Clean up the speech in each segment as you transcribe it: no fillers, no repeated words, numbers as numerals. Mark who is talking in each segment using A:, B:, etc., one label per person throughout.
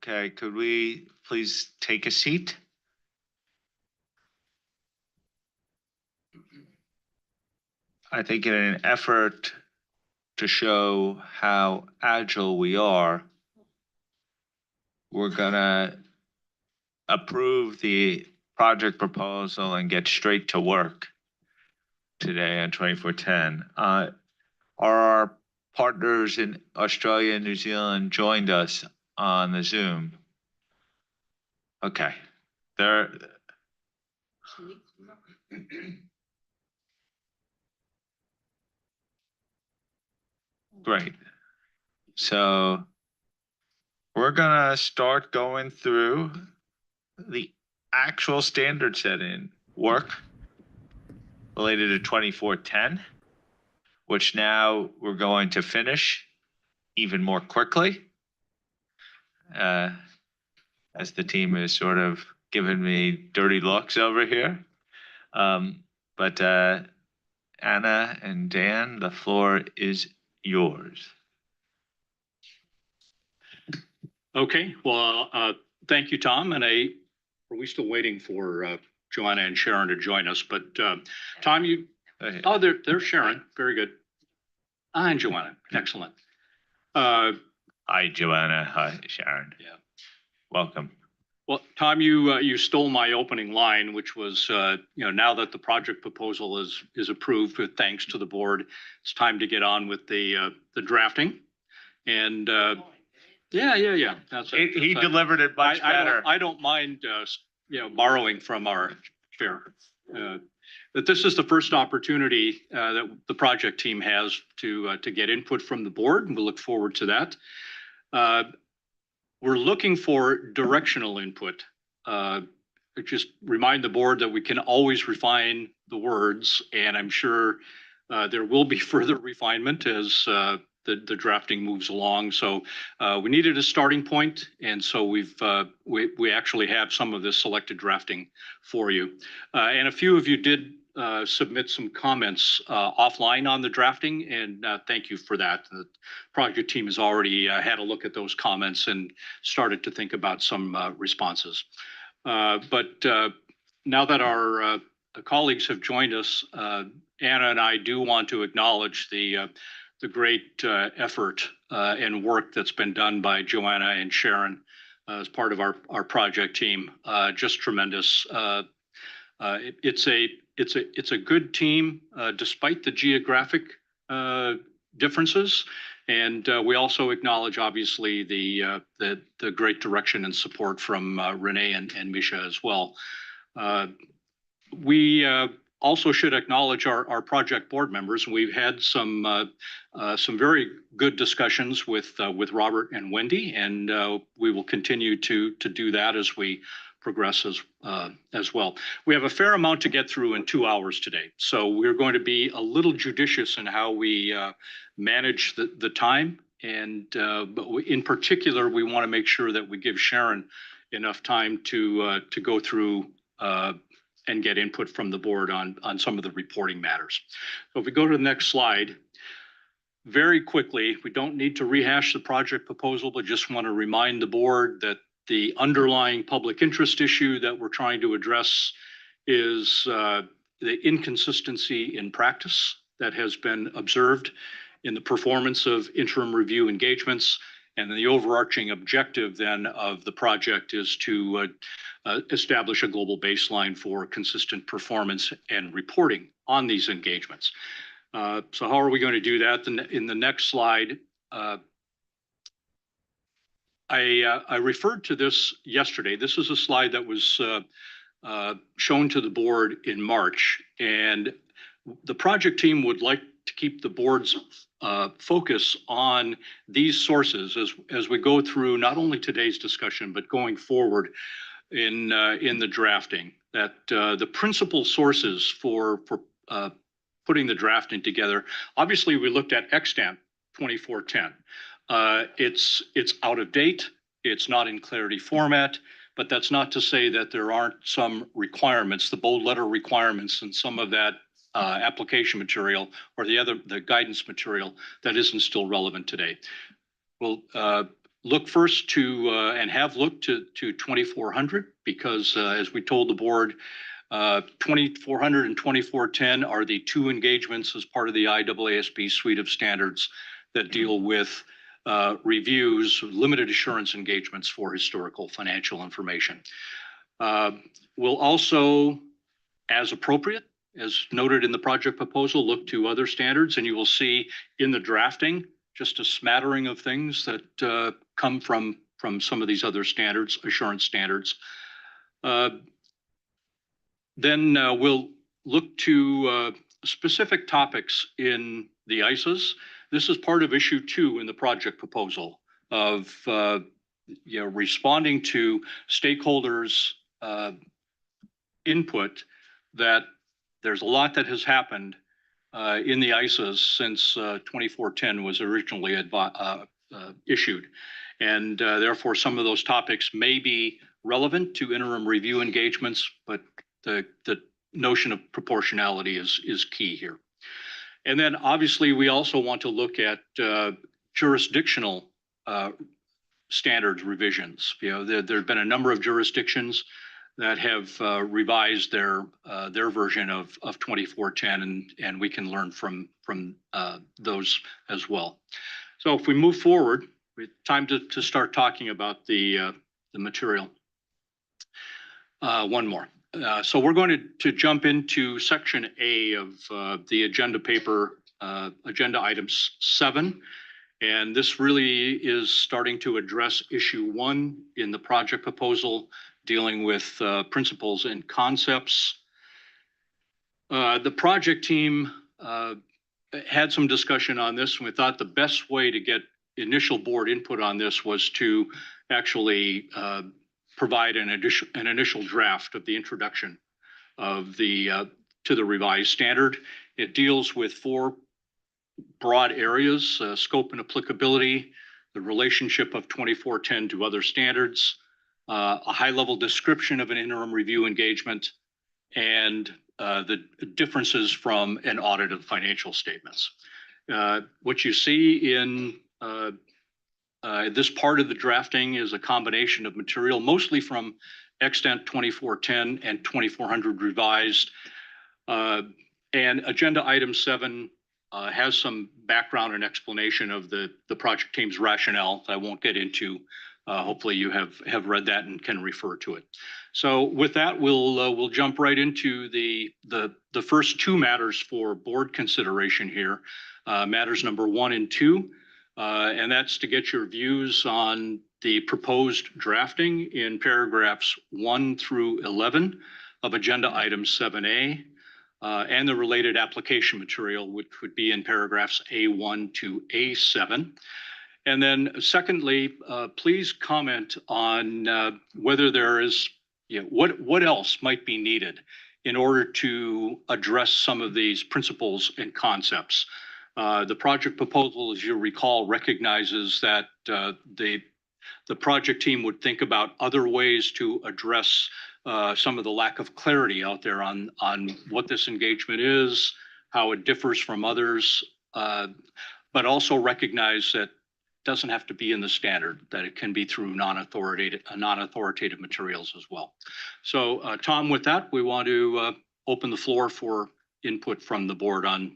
A: Okay, could we please take a seat? I think in an effort to show how agile we are, we're gonna approve the project proposal and get straight to work today on 2410. Are our partners in Australia and New Zealand joined us on the Zoom? Okay, they're great. So we're gonna start going through the actual standard setting work related to 2410, which now we're going to finish even more quickly. As the team is sort of giving me dirty looks over here. But Anna and Dan, the floor is yours.
B: Okay, well, thank you, Tom. And are we still waiting for Joanna and Sharon to join us? But Tom, oh, there's Sharon. Very good. And Joanna. Excellent.
A: Hi, Joanna. Hi, Sharon.
B: Yeah.
A: Welcome.
B: Well, Tom, you stole my opening line, which was, now that the project proposal is approved, with thanks to the board, it's time to get on with the drafting. And yeah.
A: He delivered it much better.
B: I don't mind, borrowing from our chair. That this is the first opportunity that the project team has to get input from the board, and we'll look forward to that. We're looking for directional input. Just remind the board that we can always refine the words, and I'm sure there will be further refinement as the drafting moves along. So we needed a starting point, and so we actually have some of this selected drafting for you. And a few of you did submit some comments offline on the drafting, and thank you for that. The project team has already had a look at those comments and started to think about some responses. But now that our colleagues have joined us, Anna and I do want to acknowledge the great effort and work that's been done by Joanna and Sharon as part of our project team. Just tremendous. It's a good team despite the geographic differences, and we also acknowledge obviously the great direction and support from Renee and Misha as well. We also should acknowledge our project board members. We've had some very good discussions with Robert and Wendy, and we will continue to do that as we progress as well. We have a fair amount to get through in 2 hours today, so we're going to be a little judicious in how we manage the time. And but in particular, we want to make sure that we give Sharon enough time to go through and get input from the board on some of the reporting matters. So if we go to the next slide, very quickly, we don't need to rehash the project proposal, but just want to remind the board that the underlying public interest issue that we're trying to address is the inconsistency in practice that has been observed in the performance of interim review engagements. And the overarching objective then of the project is to establish a global baseline for consistent performance and reporting on these engagements. So how are we going to do that? In the next slide, I referred to this yesterday. This is a slide that was shown to the board in March, and the project team would like to keep the board's focus on these sources as we go through not only today's discussion, but going forward in the drafting. That the principal sources for putting the drafting together, obviously we looked at extant 2410. It's out of date. It's not in clarity format, but that's not to say that there aren't some requirements, the bold letter requirements, and some of that application material or the guidance material that isn't still relevant today. Well, look first to and have looked to 2400 because as we told the board, 2400 and 2410 are the two engagements as part of the IAASB suite of standards that deal with reviews, limited assurance engagements for historical financial information. We'll also, as appropriate, as noted in the project proposal, look to other standards, and you will see in the drafting just a smattering of things that come from some of these other standards, assurance standards. Then we'll look to specific topics in the ISAs. This is part of issue 2 in the project proposal of responding to stakeholders' input that there's a lot that has happened in the ISAs since 2410 was originally issued. And therefore, some of those topics may be relevant to interim review engagements, but the notion of proportionality is key here. And then obviously, we also want to look at jurisdictional standards revisions. There have been a number of jurisdictions that have revised their version of 2410, and we can learn from those as well. So if we move forward, it's time to start talking about the material. One more. So we're going to jump into section A of the agenda paper, agenda item 7. And this really is starting to address issue 1 in the project proposal, dealing with principles and concepts. The project team had some discussion on this, and we thought the best way to get initial board input on this was to actually provide an initial draft of the introduction of to the revised standard. It deals with 4 broad areas: scope and applicability, the relationship of 2410 to other standards, a high-level description of an interim review engagement, and the differences from an audit of financial statements. What you see in this part of the drafting is a combination of material, mostly from extant 2410 and 2400 revised. And agenda item 7 has some background and explanation of the project team's rationale that I won't get into. Hopefully you have read that and can refer to it. So with that, we'll jump right into the first 2 matters for board consideration here, matters number 1 and 2. And that's to get your views on the proposed drafting in paragraphs 1 through 11 of agenda item 7A, and the related application material, which would be in paragraphs A1 to A7. And then secondly, please comment on whether there is, what else might be needed in order to address some of these principles and concepts. The project proposal, as you recall, recognizes that the project team would think about other ways to address some of the lack of clarity out there on what this engagement is, how it differs from others, but also recognize that it doesn't have to be in the standard, that it can be through non-authoritative materials as well. So Tom, with that, we want to open the floor for input from the board on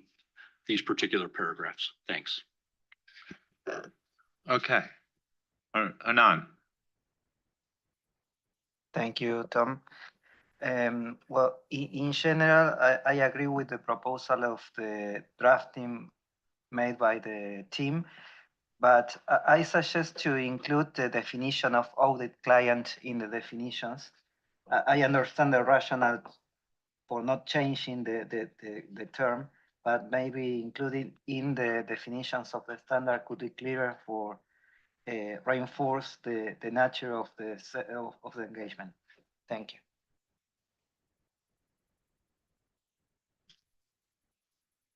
B: these particular paragraphs. Thanks.
A: Okay. Anand.
C: Thank you, Tom. Well, in general, I agree with the proposal of the drafting made by the team, but I suggest to include the definition of audit client in the definitions. I understand the rationale for not changing the term, but maybe including in the definitions of the standard could be clearer for reinforce the nature of the engagement. Thank you.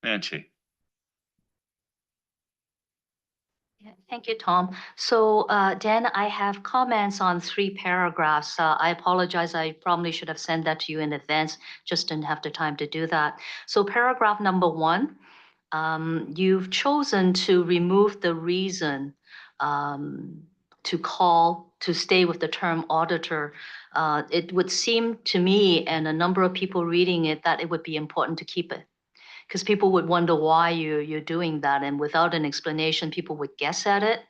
A: Nancy.
D: Yeah, thank you, Tom. So Dan, I have comments on 3 paragraphs. I apologize. I probably should have sent that to you in advance. Just didn't have the time to do that. So paragraph number 1, you've chosen to remove the reason to call, to stay with the term auditor, it would seem to me and a number of people reading it that it would be important to keep it. Because people would wonder why you're doing that. And without an explanation, people would guess at it.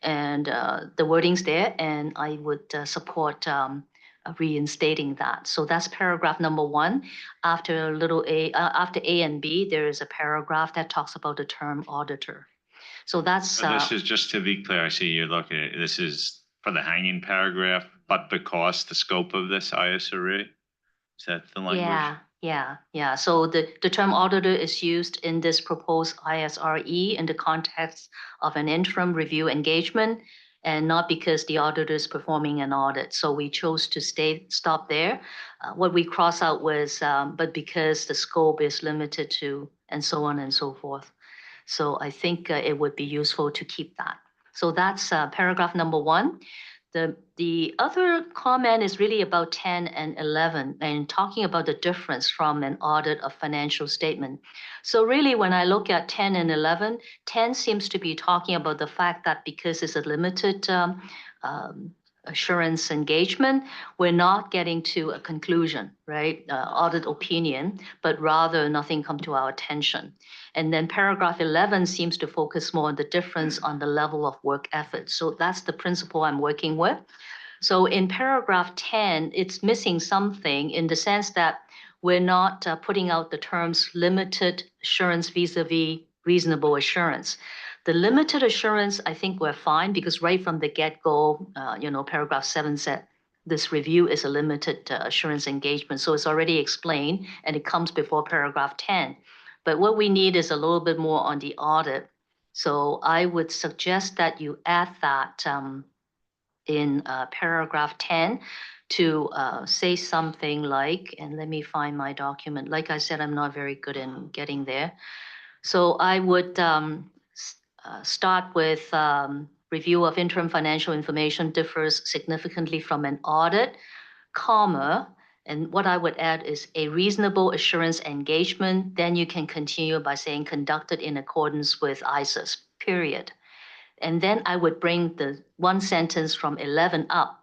D: And the wording's there, and I would support reinstating that. So that's paragraph number 1. After after A and B, there is a paragraph that talks about the term auditor. So that's
A: So this is, just to be clear, I see you're looking at, this is for the hanging paragraph, but because the scope of this ISRE? Is that the language?
D: Yeah. So the term auditor is used in this proposed ISRE in the context of an interim review engagement and not because the auditor is performing an audit. So we chose to stop there. What we cross out was, but because the scope is limited to, and so on and so forth. So I think it would be useful to keep that. So that's paragraph number 1. The other comment is really about 10 and 11 and talking about the difference from an audit of financial statement. So really, when I look at 10 and 11, 10 seems to be talking about the fact that because it's a limited assurance engagement, we're not getting to a conclusion, right? Audit opinion, but rather nothing come to our attention. And then paragraph 11 seems to focus more on the difference on the level of work effort. So that's the principle I'm working with. So in paragraph 10, it's missing something in the sense that we're not putting out the terms limited assurance vis-a-vis reasonable assurance. The limited assurance, I think we're fine because right from the get-go, paragraph 7 said this review is a limited assurance engagement. So it's already explained and it comes before paragraph 10. But what we need is a little bit more on the audit. So I would suggest that you add that in paragraph 10 to say something like, and let me find my document. Like I said, I'm not very good in getting there. So I would start with review of interim financial information differs significantly from an audit, comma, and what I would add is a reasonable assurance engagement. Then you can continue by saying conducted in accordance with IAASB, period. And then I would bring the one sentence from 11 up.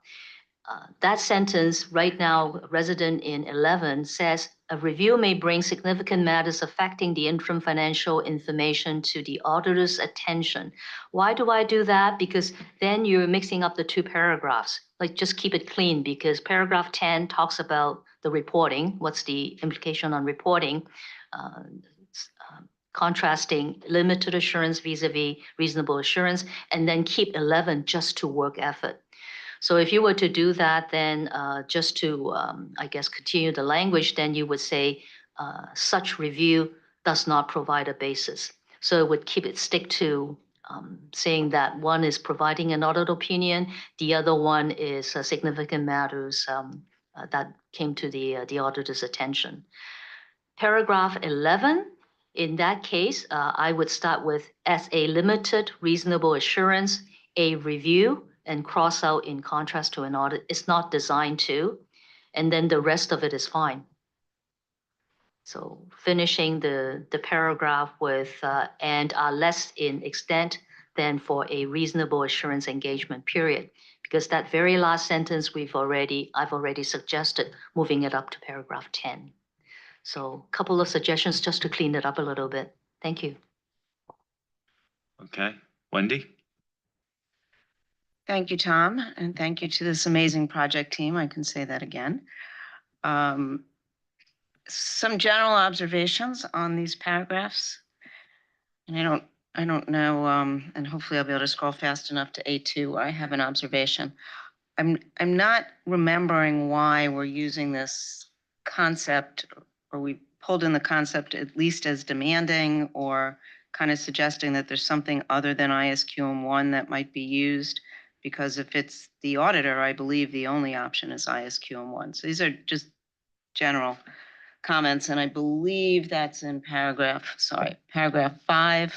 D: That sentence right now, resident in 11 says, a review may bring significant matters affecting the interim financial information to the auditor's attention. Why do I do that? Because then you're mixing up the 2 paragraphs. Like just keep it clean because paragraph 10 talks about the reporting. What's the implication on reporting? Contrasting limited assurance vis-a-vis reasonable assurance, and then keep 11 just to work effort. So if you were to do that, then just to, I guess, continue the language, then you would say such review does not provide a basis. So it would stick to saying that one is providing an audit opinion, the other one is significant matters that came to the auditor's attention. Paragraph 11, in that case, I would start with as a limited reasonable assurance, a review, and cross out in contrast to an audit. It's not designed to, and then the rest of it is fine. So finishing the paragraph with and are less in extent than for a reasonable assurance engagement period, because that very last sentence I've already suggested moving it up to paragraph 10. So a couple of suggestions just to clean it up a little bit. Thank you.
A: Okay, Wendy?
E: Thank you, Tom, and thank you to this amazing project team. I can say that again. Some general observations on these paragraphs. And I don't know, and hopefully I'll be able to scroll fast enough to A2 where I have an observation. I'm not remembering why we're using this concept, or we pulled in the concept at least as demanding, or kind of suggesting that there's something other than ISQM1 that might be used. Because if it's the auditor, I believe the only option is ISQM1. So these are just general comments, and I believe that's in paragraph 5,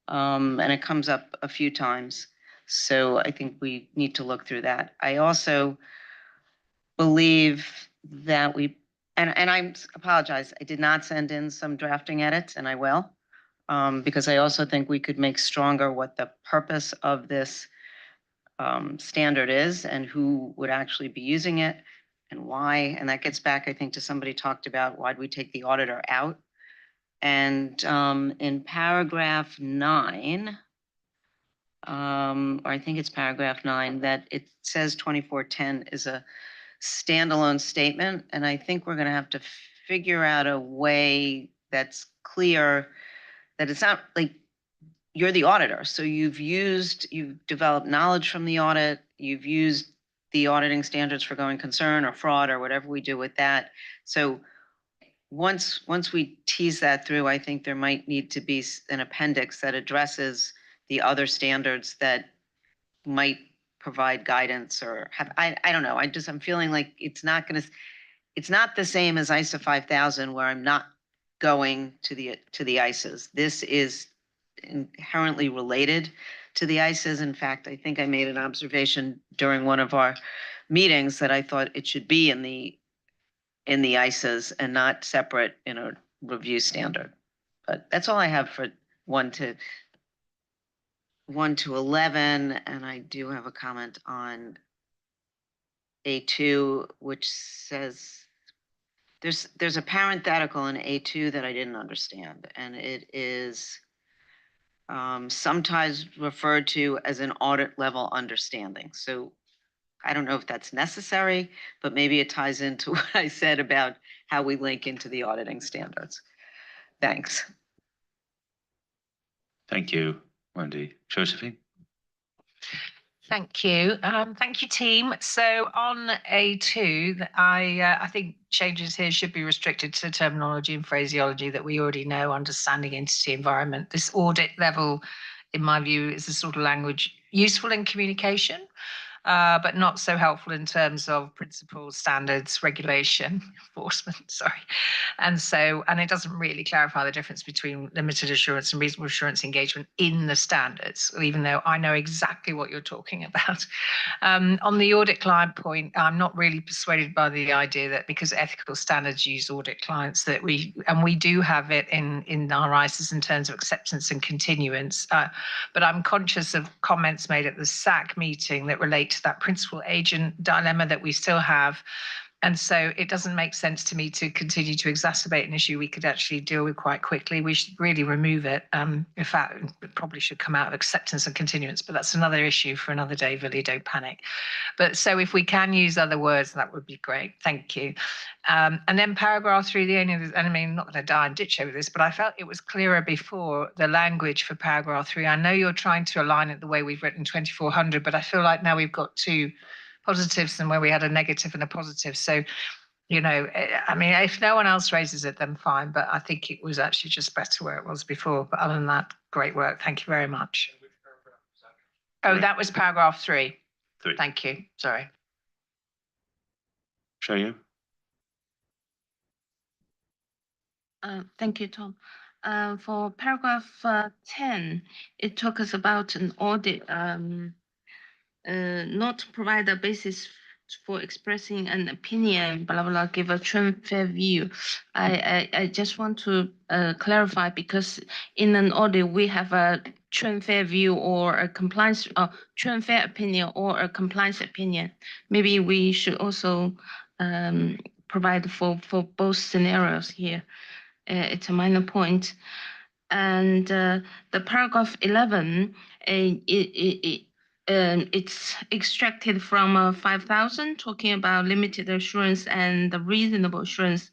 E: and it comes up a few times. So I think we need to look through that. I also believe that and I apologize, I did not send in some drafting edits, and I will, because I also think we could make stronger what the purpose of this standard is and who would actually be using it and why. And that gets back, I think, to somebody talked about why'd we take the auditor out? And in paragraph 9, or I think it's paragraph 9, that it says 2410 is a standalone statement. And I think we're going to have to figure out a way that's clear that it's not like you're the auditor. So you've developed knowledge from the audit, you've used the auditing standards for going concern or fraud or whatever we do with that. So once we tease that through, I think there might need to be an appendix that addresses the other standards that might provide guidance or have, I don't know. I'm feeling like it's not the same as ISO 5000 where I'm not going to the ISOs. This is inherently related to the ISOs. In fact, I think I made an observation during one of our meetings that I thought it should be in the ISOs and not separate in a review standard. But that's all I have for 1 to 11, and I do have a comment on A2, which says there's a parenthetical in A2 that I didn't understand, and it is sometimes referred to as an audit level understanding. So I don't know if that's necessary, but maybe it ties into what I said about how we link into the auditing standards. Thanks.
A: Thank you, Wendy. Josephine?
F: Thank you. Thank you, team. So on A2, I think changes here should be restricted to terminology and phraseology that we already know, understanding entity environment. This audit level, in my view, is the sort of language useful in communication, but not so helpful in terms of principles, standards, regulation, enforcement, sorry. And it doesn't really clarify the difference between limited assurance and reasonable assurance engagement in the standards, even though I know exactly what you're talking about. On the audit client point, I'm not really persuaded by the idea that because ethical standards use audit clients that we do have it in our ISAs in terms of acceptance and continuance, but I'm conscious of comments made at the SAC meeting that relate to that principal agent dilemma that we still have. And so it doesn't make sense to me to continue to exacerbate an issue we could actually deal with quite quickly. We should really remove it. In fact, it probably should come out of acceptance and continuance, but that's another issue for another day, really, don't panic. But so if we can use other words, that would be great. Thank you. And then paragraph 3, and I mean, not going to die and ditch over this, but I felt it was clearer before, the language for paragraph 3. I know you're trying to align it the way we've written 2400, but I feel like now we've got 2 positives and where we had a negative and a positive. So, you know, I mean, if no one else raises it, then fine. But I think it was actually just better where it was before. But other than that, great work. Thank you very much. Oh, that was paragraph 3.
A: 3.
F: Thank you. Sorry.
A: Shayu?
G: Thank you, Tom. For paragraph 10, it talks about an audit not provide a basis for expressing an opinion, blah, blah, blah, give a true and fair view. I just want to clarify, because in an audit, we have a true and fair view or a compliance, true and fair opinion or a compliance opinion. Maybe we should also provide for both scenarios here. It's a minor point. And the paragraph 11, it's extracted from 5000, talking about limited assurance and the reasonable assurance.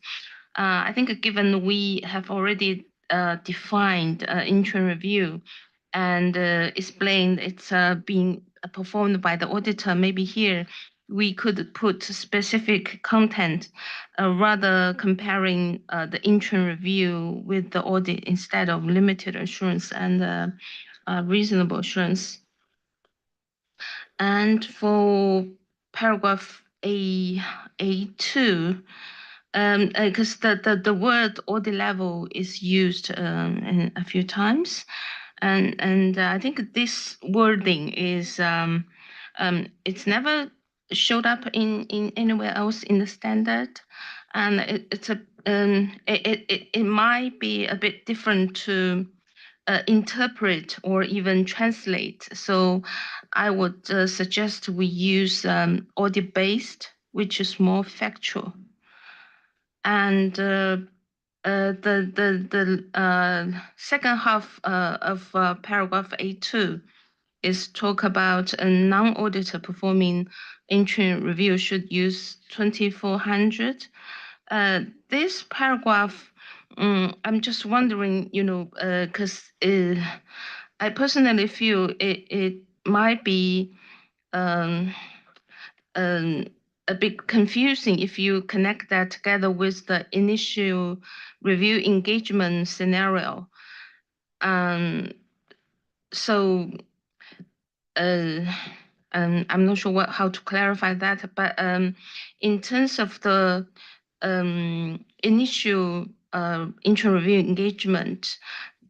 G: I think given we have already defined interim review and explained it's being performed by the auditor, maybe here we could put specific content rather comparing the interim review with the audit instead of limited assurance and reasonable assurance. And for paragraph A2, because the word audit level is used in a few times, and I think this wording is it's never showed up in anywhere else in the standard, and it might be a bit different to interpret or even translate. So I would suggest we use audit-based, which is more factual. And the second half of paragraph A2 is talk about a non-auditor performing interim review should use 2400. This paragraph, I'm just wondering, because I personally feel it might be a bit confusing if you connect that together with the initial review engagement scenario. So I'm not sure how to clarify that, but in terms of the initial interim review engagement,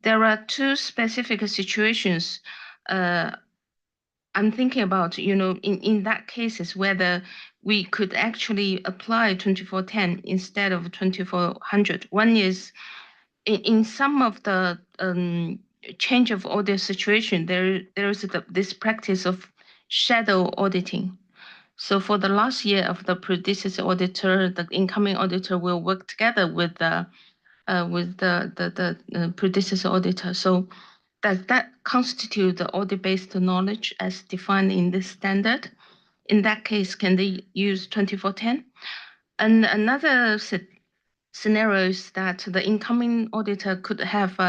G: there are two specific situations I'm thinking about, in that cases whether we could actually apply 2410 instead of 2400. One is in some of the change of order situation, there is this practice of shadow auditing. So for the last year of the predecessor auditor, the incoming auditor will work together with the predecessor auditor. So does that constitute the audit-based knowledge as defined in this standard? In that case, can they use 2410? And another scenario is that the incoming auditor could have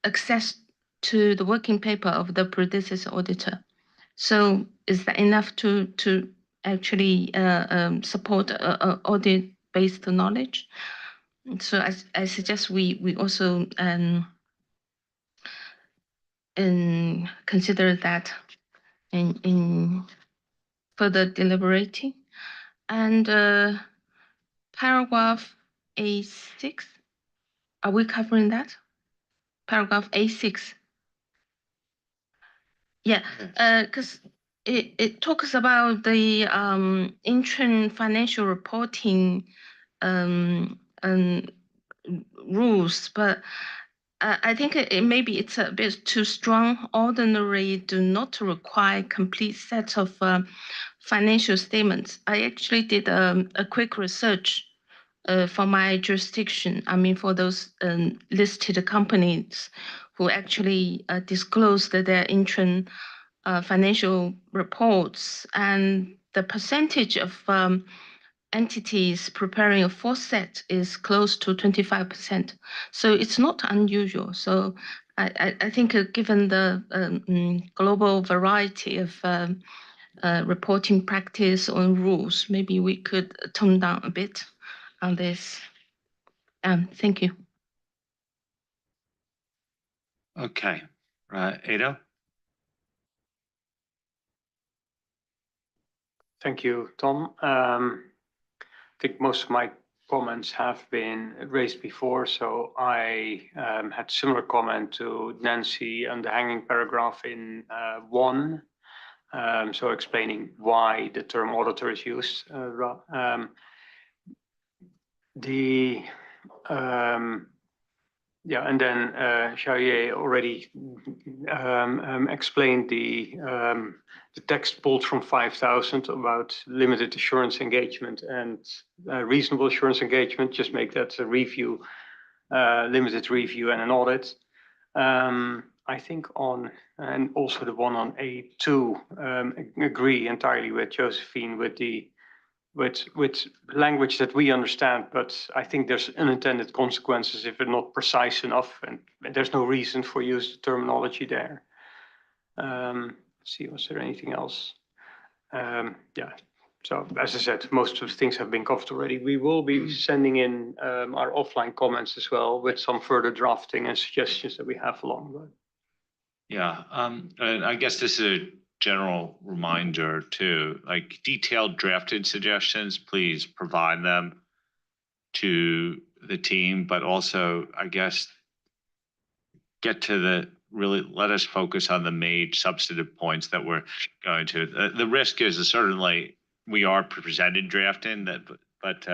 G: access to the working paper of the predecessor auditor. So is that enough to actually support audit-based knowledge? So I suggest we also consider that in further deliberating. And paragraph A6, are we covering that? Paragraph A6. Yeah, because it talks about the interim financial reporting rules, but I think maybe it's a bit too strong. Ordinary do not require complete set of financial statements. I actually did a quick research for my jurisdiction. I mean, for those listed companies who actually disclosed their interim financial reports, and the percentage of entities preparing a full set is close to 25%. So it's not unusual. So I think given the global variety of reporting practice or rules, maybe we could tone down a bit on this. Thank you.
A: Okay, Ada?
H: Thank you, Tom. I think most of my comments have been raised before, so I had similar comment to Nancy on the hanging paragraph in 1, so explaining why the term auditor is used. Yeah, and then Xiaoye already explained the text pulled from 5,000 about limited assurance engagement and reasonable assurance engagement. Just make that a review, limited review and an audit. I think on, and also the one on A2, agree entirely with Josephine with the with language that we understand, but I think there's unintended consequences if it's not precise enough, and there's no reason for use the terminology there. Let's see, was there anything else? Yeah, so as I said, most of the things have been covered already. We will be sending in our offline comments as well with some further drafting and suggestions that we have along the way.
A: Yeah, and I guess this is a general reminder too, like detailed drafted suggestions, please provide them to the team, but also, I guess, get to really let us focus on the main substantive points that we're going to. The risk is certainly we are presented drafting that, but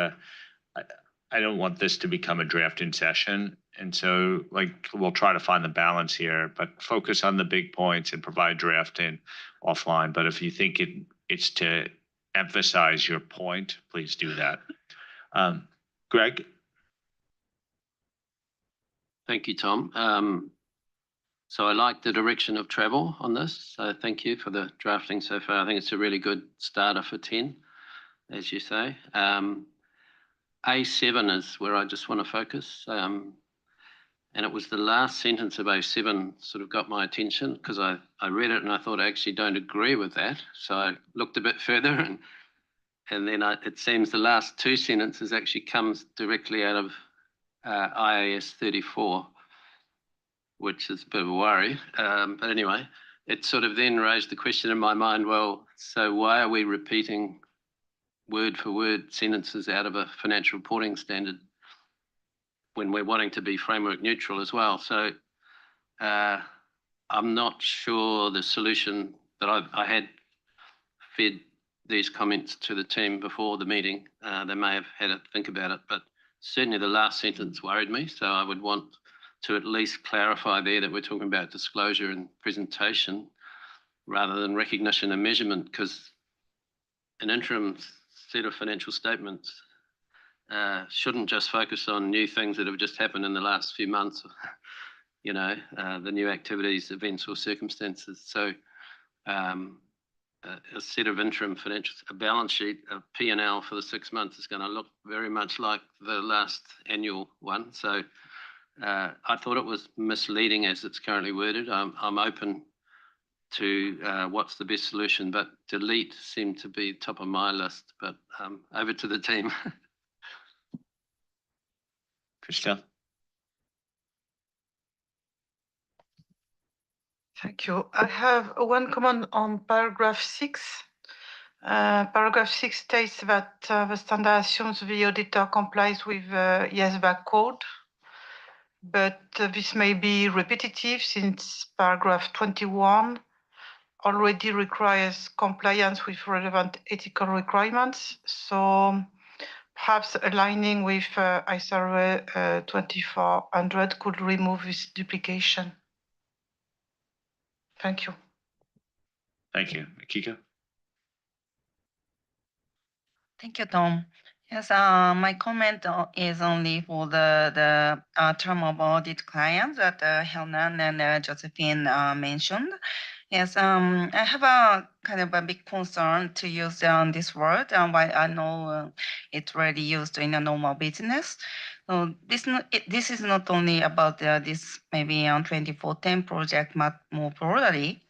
A: I don't want this to become a drafting session. And so, like, we'll try to find the balance here, but focus on the big points and provide drafting offline. But if you think it's to emphasize your point, please do that. Greg?
I: Thank you, Tom. So I like the direction of travel on this. So thank you for the drafting so far. I think it's a really good starter for 10, as you say. A7 is where I just want to focus. And it was the last sentence of A7 sort of got my attention because I read it and I thought I actually don't agree with that. So I looked a bit further and then it seems the last two sentences actually comes directly out of IAS 34, which is a bit of a worry. But anyway, it sort of then raised the question in my mind, well, so why are we repeating word for word sentences out of a financial reporting standard when we're wanting to be framework neutral as well? So I'm not sure the solution that I had fed these comments to the team before the meeting. They may have had a think about it, but certainly the last sentence worried me. So I would want to at least clarify there that we're talking about disclosure and presentation rather than recognition and measurement, because an interim set of financial statements shouldn't just focus on new things that have just happened in the last few months, you know, the new activities, events or circumstances. So a set of interim financials, a balance sheet, a P&L for the 6 months is going to look very much like the last annual one. So I thought it was misleading as it's currently worded. I'm open to what's the best solution, but delete seemed to be top of my list. But over to the team.
A: Christian?
J: Thank you. I have one comment on paragraph 6. Paragraph 6 states that the standard assumes the auditor complies with IASB code, but this may be repetitive since paragraph 21 already requires compliance with relevant ethical requirements. So perhaps aligning with ISRA 2400 could remove this duplication. Thank you.
A: Thank you. Akiko?
G: Thank you, Tom. Yes, my comment is only for the term of audit clients that Hernan and Josephine mentioned. Yes, I have a kind of a big concern to use this word, but I know it's already used in a normal business. So this is not only about this maybe on 2410 project, but more broadly.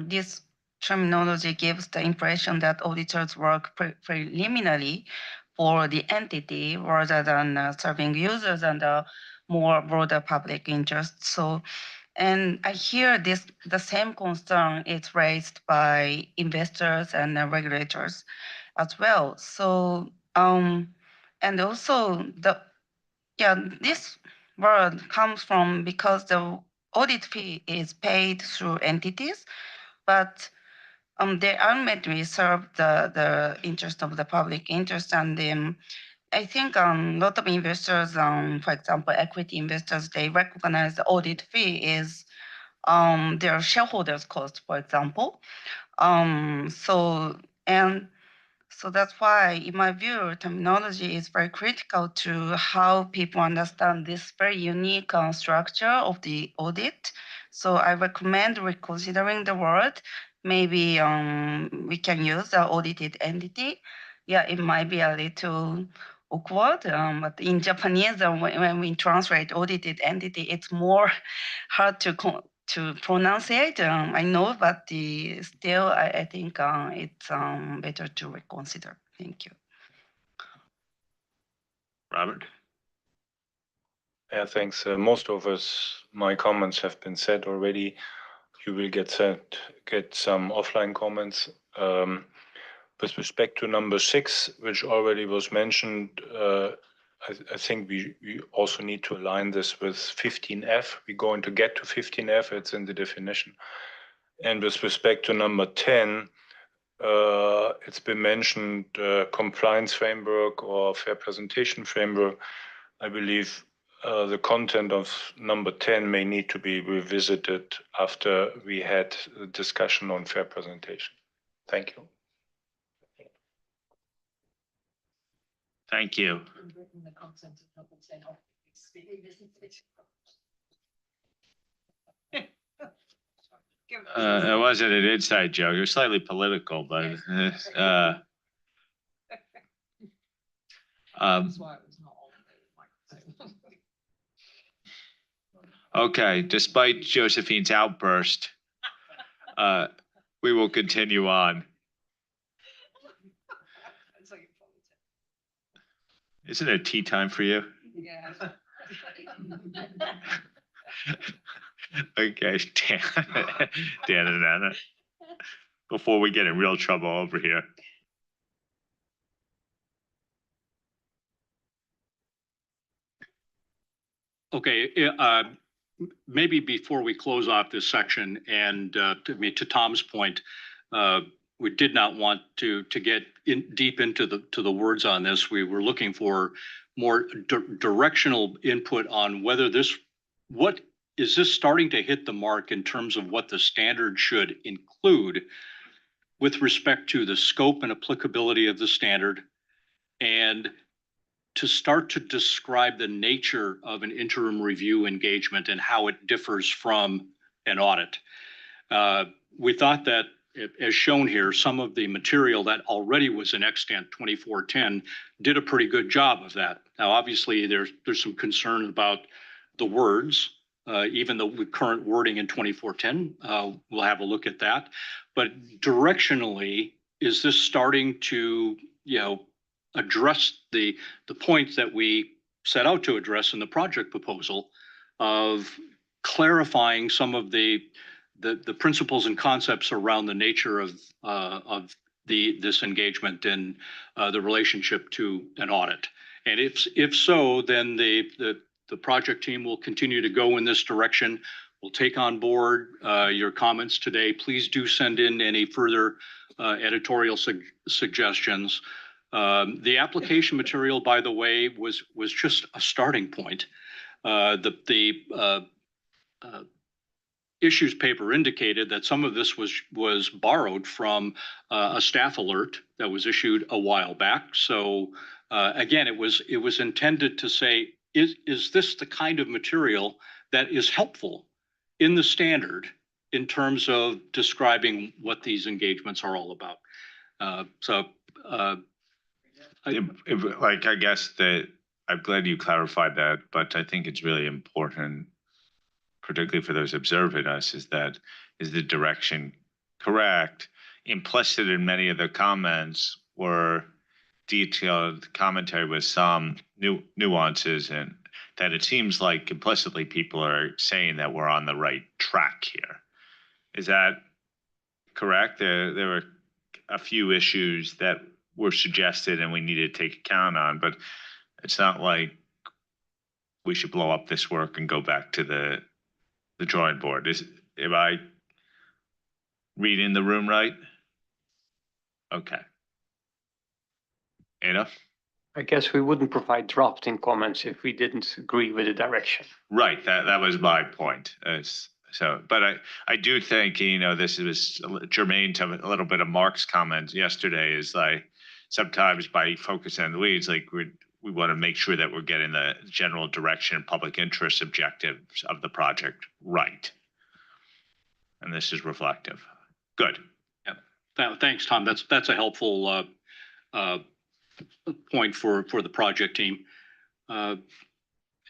G: This terminology gives the impression that auditors work preliminarily for the entity rather than serving users and more broader public interest. So, and I hear the same concern is raised by investors and regulators as well. So, and also this word comes from because the audit fee is paid through entities, but they ultimately serve the interest of the public interest. And I think a lot of investors, for example, equity investors, they recognize the audit fee is their shareholders' cost, for example. So that's why, in my view, terminology is very critical to how people understand this very unique structure of the audit. So I recommend reconsidering the word. Maybe we can use the audited entity. Yeah, it might be a little awkward, but in Japanese, when we translate audited entity, it's more hard to pronunciate. I know, but still, I think it's better to reconsider. Thank you.
A: Robert?
K: Yeah, thanks. Most of my comments have been said already. You will get some offline comments. With respect to number 6, which already was mentioned, I think we also need to align this with 15F. We're going to get to 15F, it's in the definition. And with respect to number 10, it's been mentioned compliance framework or fair presentation framework. I believe the content of number 10 may need to be revisited after we had a discussion on fair presentation. Thank you.
A: Thank you. It wasn't an inside joke. You're slightly political, but okay, despite Josephine's outburst, we will continue on. Isn't it tea time for you?
F: Yeah.
A: Okay, Dan and Anna, before we get in real trouble over here.
B: Okay, maybe before we close off this section, and to Tom's point, we did not want to get deep into the words on this. We were looking for more directional input on whether what is this starting to hit the mark in terms of what the standard should include with respect to the scope and applicability of the standard, and to start to describe the nature of an interim review engagement and how it differs from an audit. We thought that, as shown here, some of the material that already was in extant 2410 did a pretty good job of that. Now, obviously, there's some concern about the words, even the current wording in 2410. We'll have a look at that. But directionally, is this starting to, address the points that we set out to address in the project proposal of clarifying some of the principles and concepts around the nature of this engagement and the relationship to an audit? And if so, then the project team will continue to go in this direction. We'll take on board your comments today. Please do send in any further editorial suggestions. The application material, by the way, was just a starting point. The issues paper indicated that some of this was borrowed from a staff alert that was issued a while back. So again, it was intended to say, is this the kind of material that is helpful in the standard in terms of describing what these engagements are all about?
A: I guess that I'm glad you clarified that, but I think it's really important, particularly for those observing us, is the direction correct? Implicit in many of the comments were detailed commentary with some nuances, and that it seems like implicitly people are saying that we're on the right track here. Is that correct? There were a few issues that were suggested and we need to take account on, but it's not like we should blow up this work and go back to the drawing board. Am I reading the room right? Okay. Enough?
H: I guess we wouldn't provide drafting comments if we didn't agree with the direction.
A: Right, that was my point. But I do think, this was germane to a little bit of Mark's comments yesterday, is like sometimes by focusing on the weeds, like we want to make sure that we're getting the general direction and public interest objectives of the project right. And this is reflective. Good.
B: Yeah. Thanks, Tom. That's a helpful point for the project team. And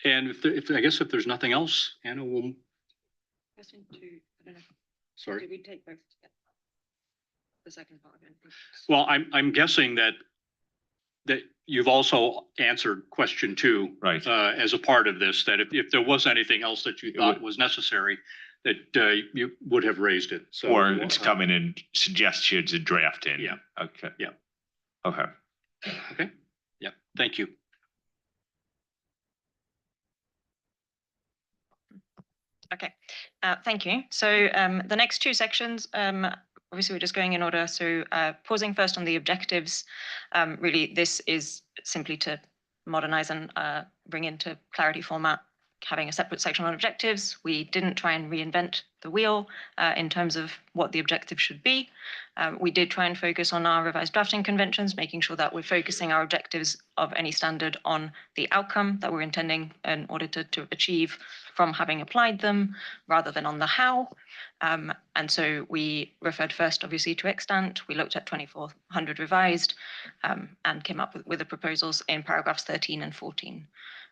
B: I guess if there's nothing else, Anna will.
E: Question two, I don't know.
B: Sorry.
E: Did we take both together? The second part again.
B: Well, I'm guessing that you've also answered question two,
A: Right.
B: As a part of this, that if there was anything else that you thought was necessary, that you would have raised it. So,
A: or it's coming in suggestions and drafting.
B: Yeah.
A: Okay.
B: Yeah.
A: Okay.
B: Okay. Yeah. Thank you.
E: Okay, thank you. So the next two sections, obviously we're just going in order. So pausing first on the objectives. Really, this is simply to modernize and bring into clarity format
L: having a separate section on objectives. We didn't try and reinvent the wheel in terms of what the objective should be. We did try and focus on our revised drafting conventions, making sure that we're focusing our objectives of any standard on the outcome that we're intending an auditor to achieve from having applied them, rather than on the how. And so we referred first, obviously, to extant. We looked at 2400 revised and came up with the proposals in paragraphs 13 and 14.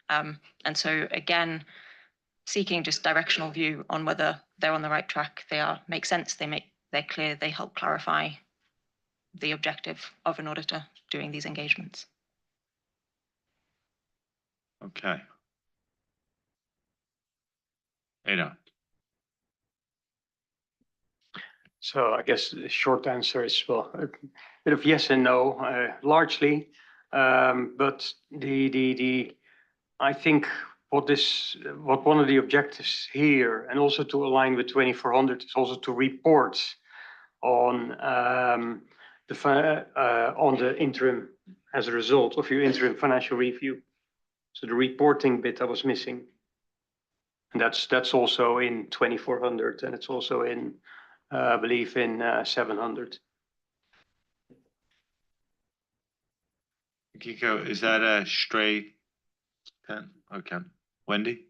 L: And so again, seeking just directional view on whether they're on the right track, make sense, they're clear, they help clarify the objective of an auditor doing these engagements.
A: Okay. Ada.
H: So I guess the short answer is, well, a bit of yes and no, largely. But I think what one of the objectives here, and also to align with 2400, is also to report on the interim as a result of your interim financial review. So the reporting bit I was missing, and that's also in 2400, and it's also in I believe in 700.
A: Kiko, is that a straight pen? Okay. Wendy?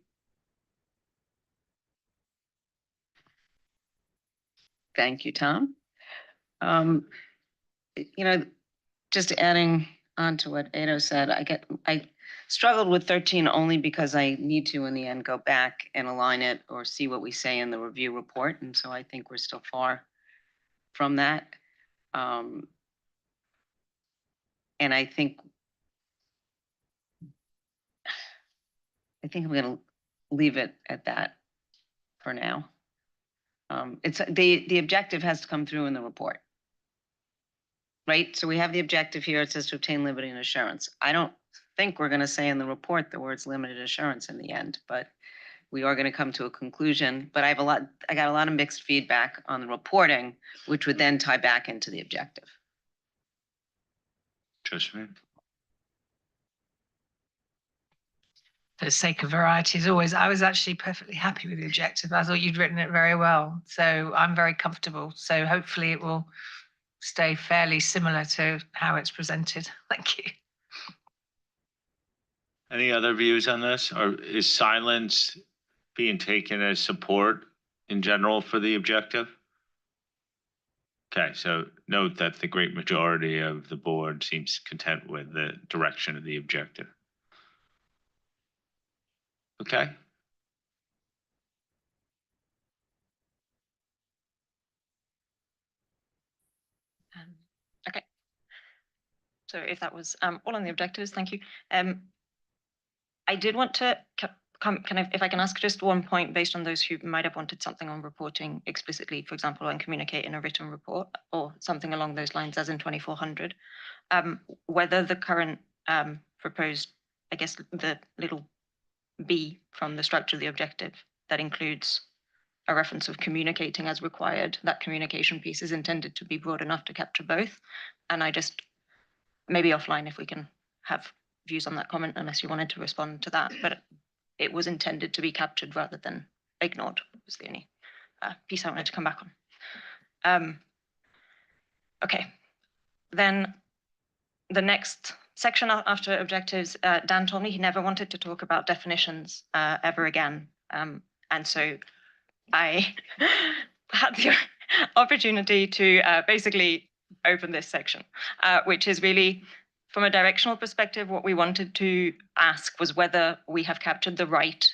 E: Thank you, Tom. Just adding on to what Ado said, I struggled with 13 only because I need to, in the end, go back and align it or see what we say in the review report. And so I think we're still far from that. And I think I'm going to leave it at that for now. It's the objective has to come through in the report, right? So we have the objective here. It says to obtain limited assurance. I don't think we're going to say in the report the words limited assurance in the end, but we are going to come to a conclusion. But I got a lot of mixed feedback on the reporting, which would then tie back into the objective.
A: Josephine?
F: For the sake of variety, as always, I was actually perfectly happy with the objective. I thought you'd written it very well. So I'm very comfortable. So hopefully it will stay fairly similar to how it's presented. Thank you.
A: Any other views on this? Or is silence being taken as support in general for the objective? Okay, so note that the great majority of the board seems content with the direction of the objective. Okay.
L: Okay. So if that was all on the objectives, thank you. I did want to if I can ask just one point based on those who might have wanted something on reporting explicitly, for example, on communicate in a written report or something along those lines as in 2400, whether the current proposed, I guess, the little B from the structure of the objective that includes a reference of communicating as required, that communication piece is intended to be broad enough to capture both. And I just, maybe offline if we can have views on that comment, unless you wanted to respond to that, but it was intended to be captured rather than ignored, was the only piece I wanted to come back on. Okay, then the next section after objectives, Dan told me he never wanted to talk about definitions ever again. And so I had the opportunity to basically open this section, which is really, from a directional perspective, what we wanted to ask was whether we have captured the right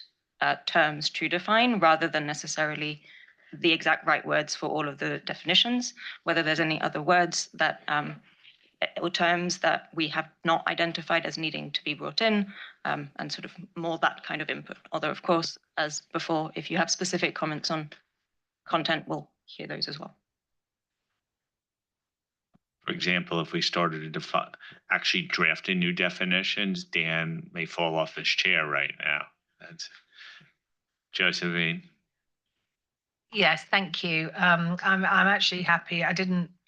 L: terms to define rather than necessarily the exact right words for all of the definitions, whether there's any other words that or terms that we have not identified as needing to be brought in, and sort of more that kind of input. Although, of course, as before, if you have specific comments on content, we'll hear those as well.
A: For example, if we started to actually drafting new definitions, Dan may fall off his chair right now. That's Josephine.
F: Yes, thank you. I'm actually happy. I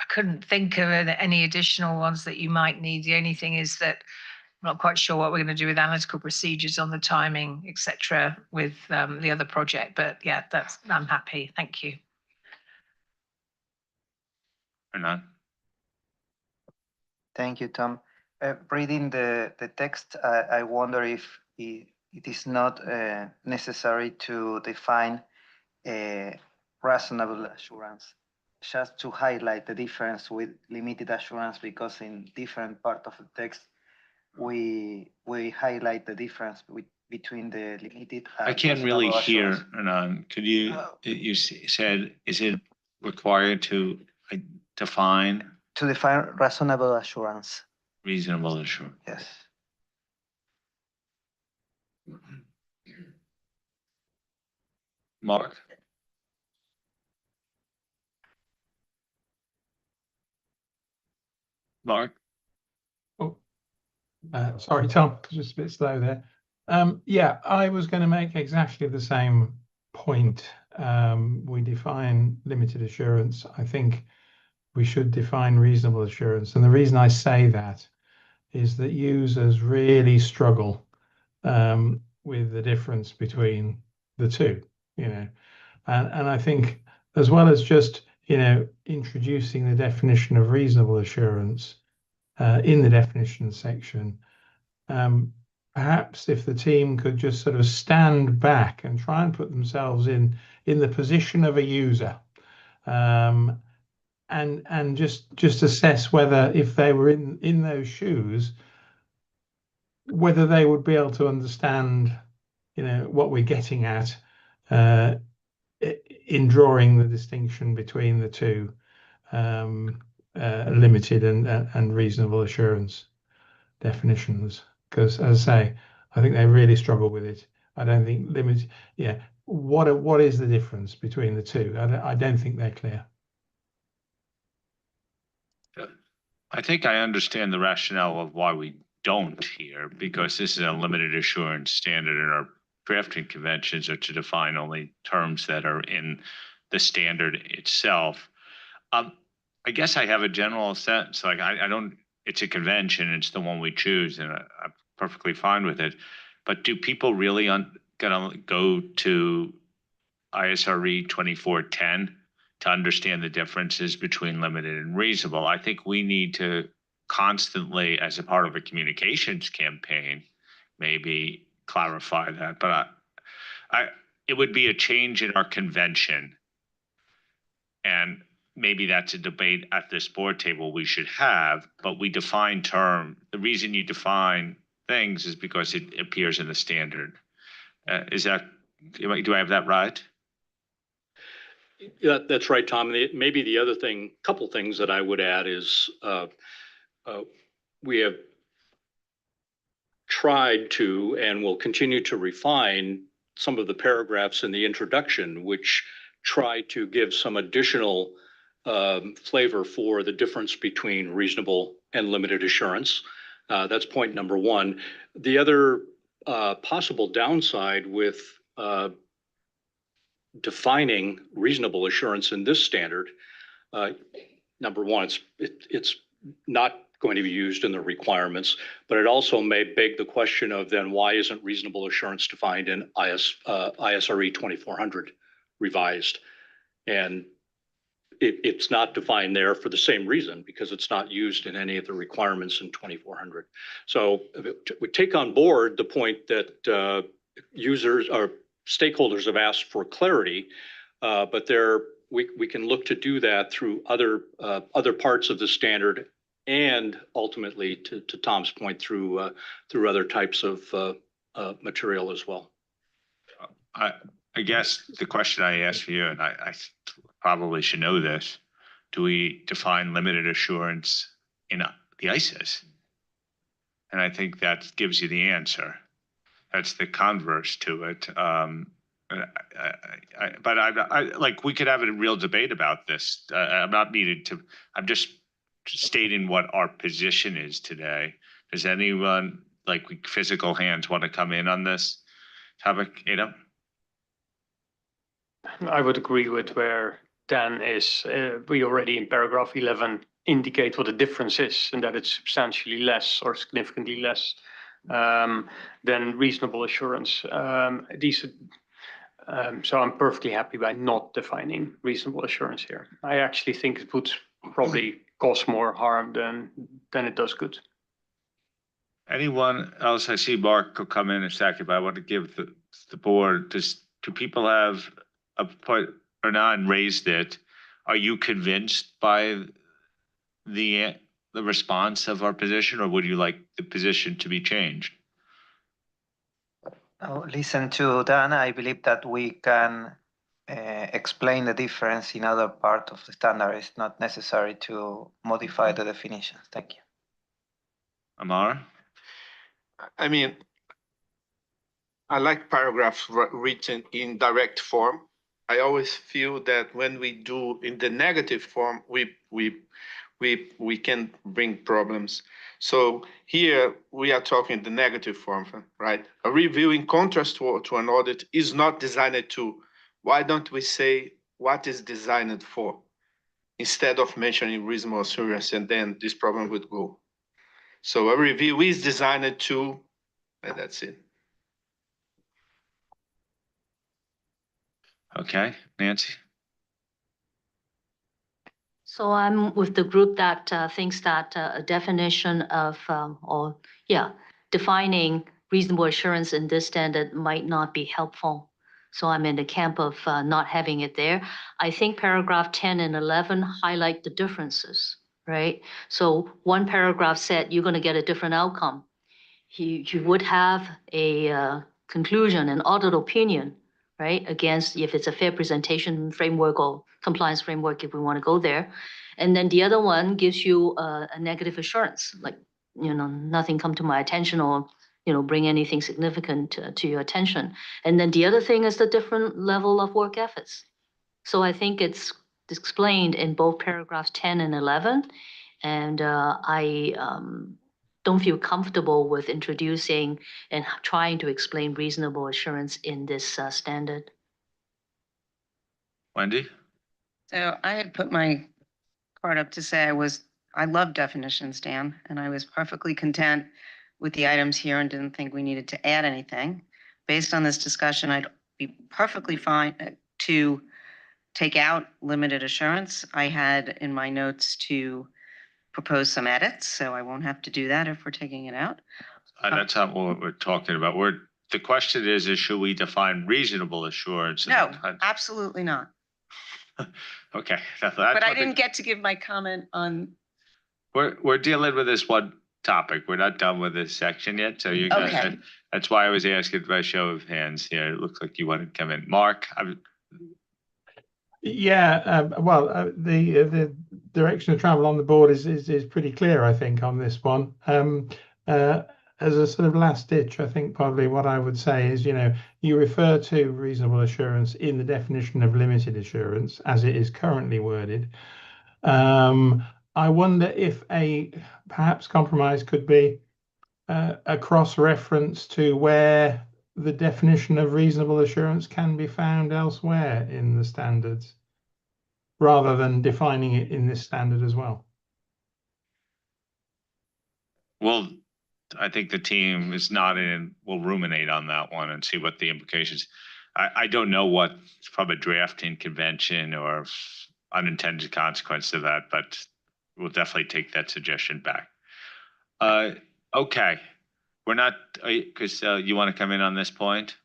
F: couldn't think of any additional ones that you might need. The only thing is that not quite sure what we're going to do with analytical procedures on the timing, etc., with the other project. But yeah, I'm happy. Thank you.
A: Hernan?
C: Thank you, Tom. Reading the text, I wonder if it is not necessary to define a reasonable assurance, just to highlight the difference with limited assurance, because in different part of the text, we highlight the difference between the limited and
A: I can't really
C: reasonable
A: hear,
C: assurance.
A: Hernan. Could you, you said, is it required to define
C: To define reasonable assurance,
A: reasonable assurance?
C: yes.
A: Mark? Mark?
M: Sorry, Tom, just a bit slow there. Yeah, I was going to make exactly the same point. We define limited assurance. I think we should define reasonable assurance. And the reason I say that is that users really struggle with the difference between the two, and I think, as well as just, introducing the definition of reasonable assurance in the definition section, perhaps if the team could just sort of stand back and try and put themselves in the position of a user, and just assess whether, if they were in those shoes, whether they would be able to understand, what we're getting at in drawing the distinction between the two, limited and reasonable assurance definitions. Because, as I say, I think they really struggle with it. I don't think limited. Yeah, what is the difference between the two? I don't think they're clear.
A: I think I understand the rationale of why we don't here, because this is a limited assurance standard, and our drafting conventions are to define only terms that are in the standard itself. I guess I have a general sense, like I don't, it's a convention, it's the one we choose, and I'm perfectly fine with it. But do people really gonna go to ISRE 2410 to understand the differences between limited and reasonable? I think we need to constantly, as a part of a communications campaign, maybe clarify that. But it would be a change in our convention, and maybe that's a debate at this board table we should have. But we define term. The reason you define things is because it appears in the standard. Is that, do I have that right?
B: Yeah, that's right, Tom. Maybe the other thing, couple things that I would add is we have tried to and will continue to refine some of the paragraphs in the introduction, which try to give some additional flavor for the difference between reasonable and limited assurance. That's point number one. The other possible downside with defining reasonable assurance in this standard, number one, it's not going to be used in the requirements, but it also may beg the question of then why isn't reasonable assurance defined in ISRE 2400 revised? And it's not defined there for the same reason, because it's not used in any of the requirements in 2400. So we take on board the point that users or stakeholders have asked for clarity, but we can look to do that through other parts of the standard, and ultimately, to Tom's point, through other types of material as well.
A: I guess the question I asked for you, and I probably should know this, do we define limited assurance in the ISAs? And I think that gives you the answer. That's the converse to it. But I like, we could have a real debate about this. I'm not needed to, I'm just stating what our position is today. Does anyone, like physical hands, want to come in on this topic?
H: I would agree with where Dan is. We already in paragraph 11 indicate what the difference is and that it's substantially less or significantly less than reasonable assurance. So I'm perfectly happy by not defining reasonable assurance here. I actually think it would probably cause more harm than it does good.
A: Anyone else? I see Mark will come in a second, but I want to give the board, do people have a point or not and raised it? Are you convinced by the response of our position, or would you like the position to be changed?
C: Listen to Dan. I believe that we can explain the difference in other part of the standard. It's not necessary to modify the definitions. Thank you.
A: Amara?
N: I mean, I like paragraphs written in direct form. I always feel that when we do in the negative form, we can bring problems. So here we are talking the negative form, right? A review in contrast to an audit is not designed to. Why don't we say what is designed for instead of mentioning reasonable assurance, and then this problem would go. So a review is designed to, and that's it.
A: Okay, Nancy?
D: So I'm with the group that thinks that a definition of, defining reasonable assurance in this standard might not be helpful. So I'm in the camp of not having it there. I think paragraph 10 and 11 highlight the differences, right? So one paragraph said you're going to get a different outcome. You would have a conclusion, an audit opinion, right? Against if it's a fair presentation framework or compliance framework, if we want to go there. And then the other one gives you a negative assurance, like, nothing come to my attention or, bring anything significant to your attention. And then the other thing is the different level of work efforts. So I think it's explained in both paragraphs 10 and 11. And I don't feel comfortable with introducing and trying to explain reasonable assurance in this standard.
A: Wendy?
E: So I had put my card up to say I love definitions, Dan, and I was perfectly content with the items here and didn't think we needed to add anything. Based on this discussion, I'd be perfectly fine to take out limited assurance. I had in my notes to propose some edits, so I won't have to do that if we're taking it out.
A: That's not what we're talking about. The question is should we define reasonable assurance?
E: No, absolutely not.
A: Okay.
E: But I didn't get to give my comment on.
A: We're dealing with this one topic. We're not done with this section yet. So you guys,
E: Okay.
A: That's why I was asking by show of hands here. It looks like you want to come in. Mark?
M: The direction of travel on the board is pretty clear, I think, on this one. As a sort of last ditch, I think probably what I would say is, you refer to reasonable assurance in the definition of limited assurance as it is currently worded. I wonder if a perhaps compromise could be a cross-reference to where the definition of reasonable assurance can be found elsewhere in the standards, rather than defining it in this standard as well.
A: Well, I think the team is nodding and we'll ruminate on that one and see what the implications. I don't know what from a drafting convention or unintended consequence of that, but we'll definitely take that suggestion back. Okay. We're not, because you want to come in on this point?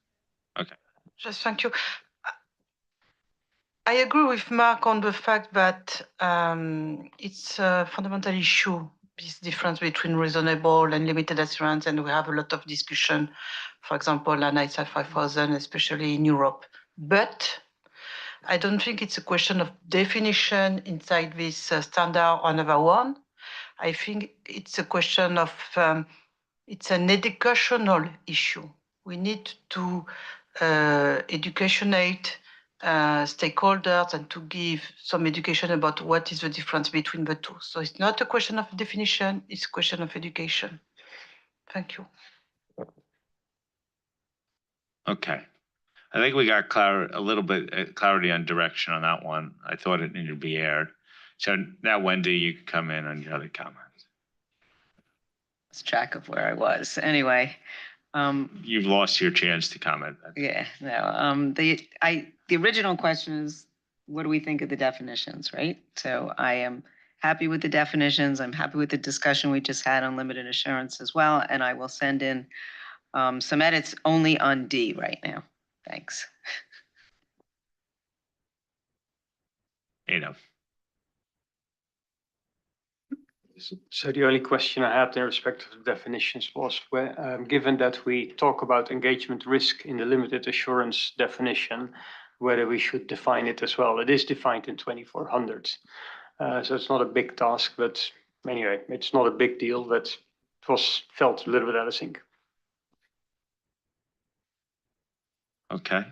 A: Okay.
J: Just thank you. I agree with Mark on the fact that it's a fundamental issue, this difference between reasonable and limited assurance, and we have a lot of discussion, for example, on ISA 5000, especially in Europe. But I don't think it's a question of definition inside this standard or another one. I think it's a question of, it's an educational issue. We need to educationate stakeholders and to give some education about what is the difference between the two. So it's not a question of definition, it's a question of education. Thank you.
A: Okay. I think we got a little bit clarity on direction on that one. I thought it needed to be aired. So now Wendy, you can come in on your other comments.
E: Lost track of where I was. Anyway,
A: You've lost your chance to comment.
E: yeah, no, the original question is, what do we think of the definitions, right? So I am happy with the definitions. I'm happy with the discussion we just had on limited assurance as well. And I will send in some edits only on D right now. Thanks.
A: You know,
H: So the only question I had in respect of the definitions was, given that we talk about engagement risk in the limited assurance definition, whether we should define it as well. It is defined in 2400. So it's not a big task, but anyway, it's not a big deal, but it was felt a little bit out of sync.
A: okay.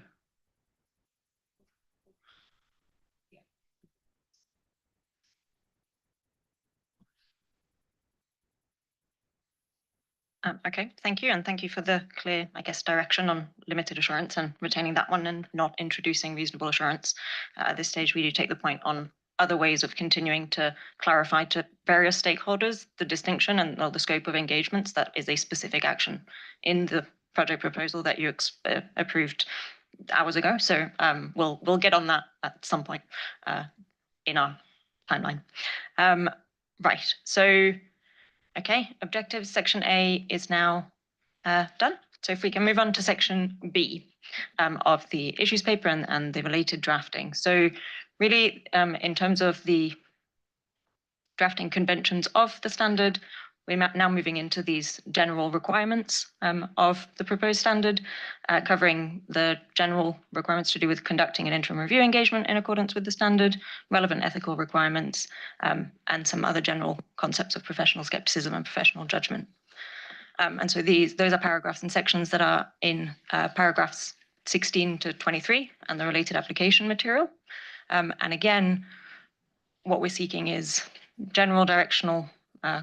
L: Okay, thank you. And thank you for the clear, I guess, direction on limited assurance and retaining that one and not introducing reasonable assurance. At this stage, we do take the point on other ways of continuing to clarify to various stakeholders the distinction and the scope of engagements. That is a specific action in the project proposal that you approved hours ago. So we'll get on that at some point in our timeline. Right, so okay, objectives section A is now done. So if we can move on to section B of the issues paper and the related drafting. So really, in terms of the drafting conventions of the standard, we're now moving into these general requirements of the proposed standard, covering the general requirements to do with conducting an interim review engagement in accordance with the standard, relevant ethical requirements, and some other general concepts of professional skepticism and professional judgment. And so those are paragraphs and sections that are in paragraphs 16 to 23 and the related application material. And again, what we're seeking is general directional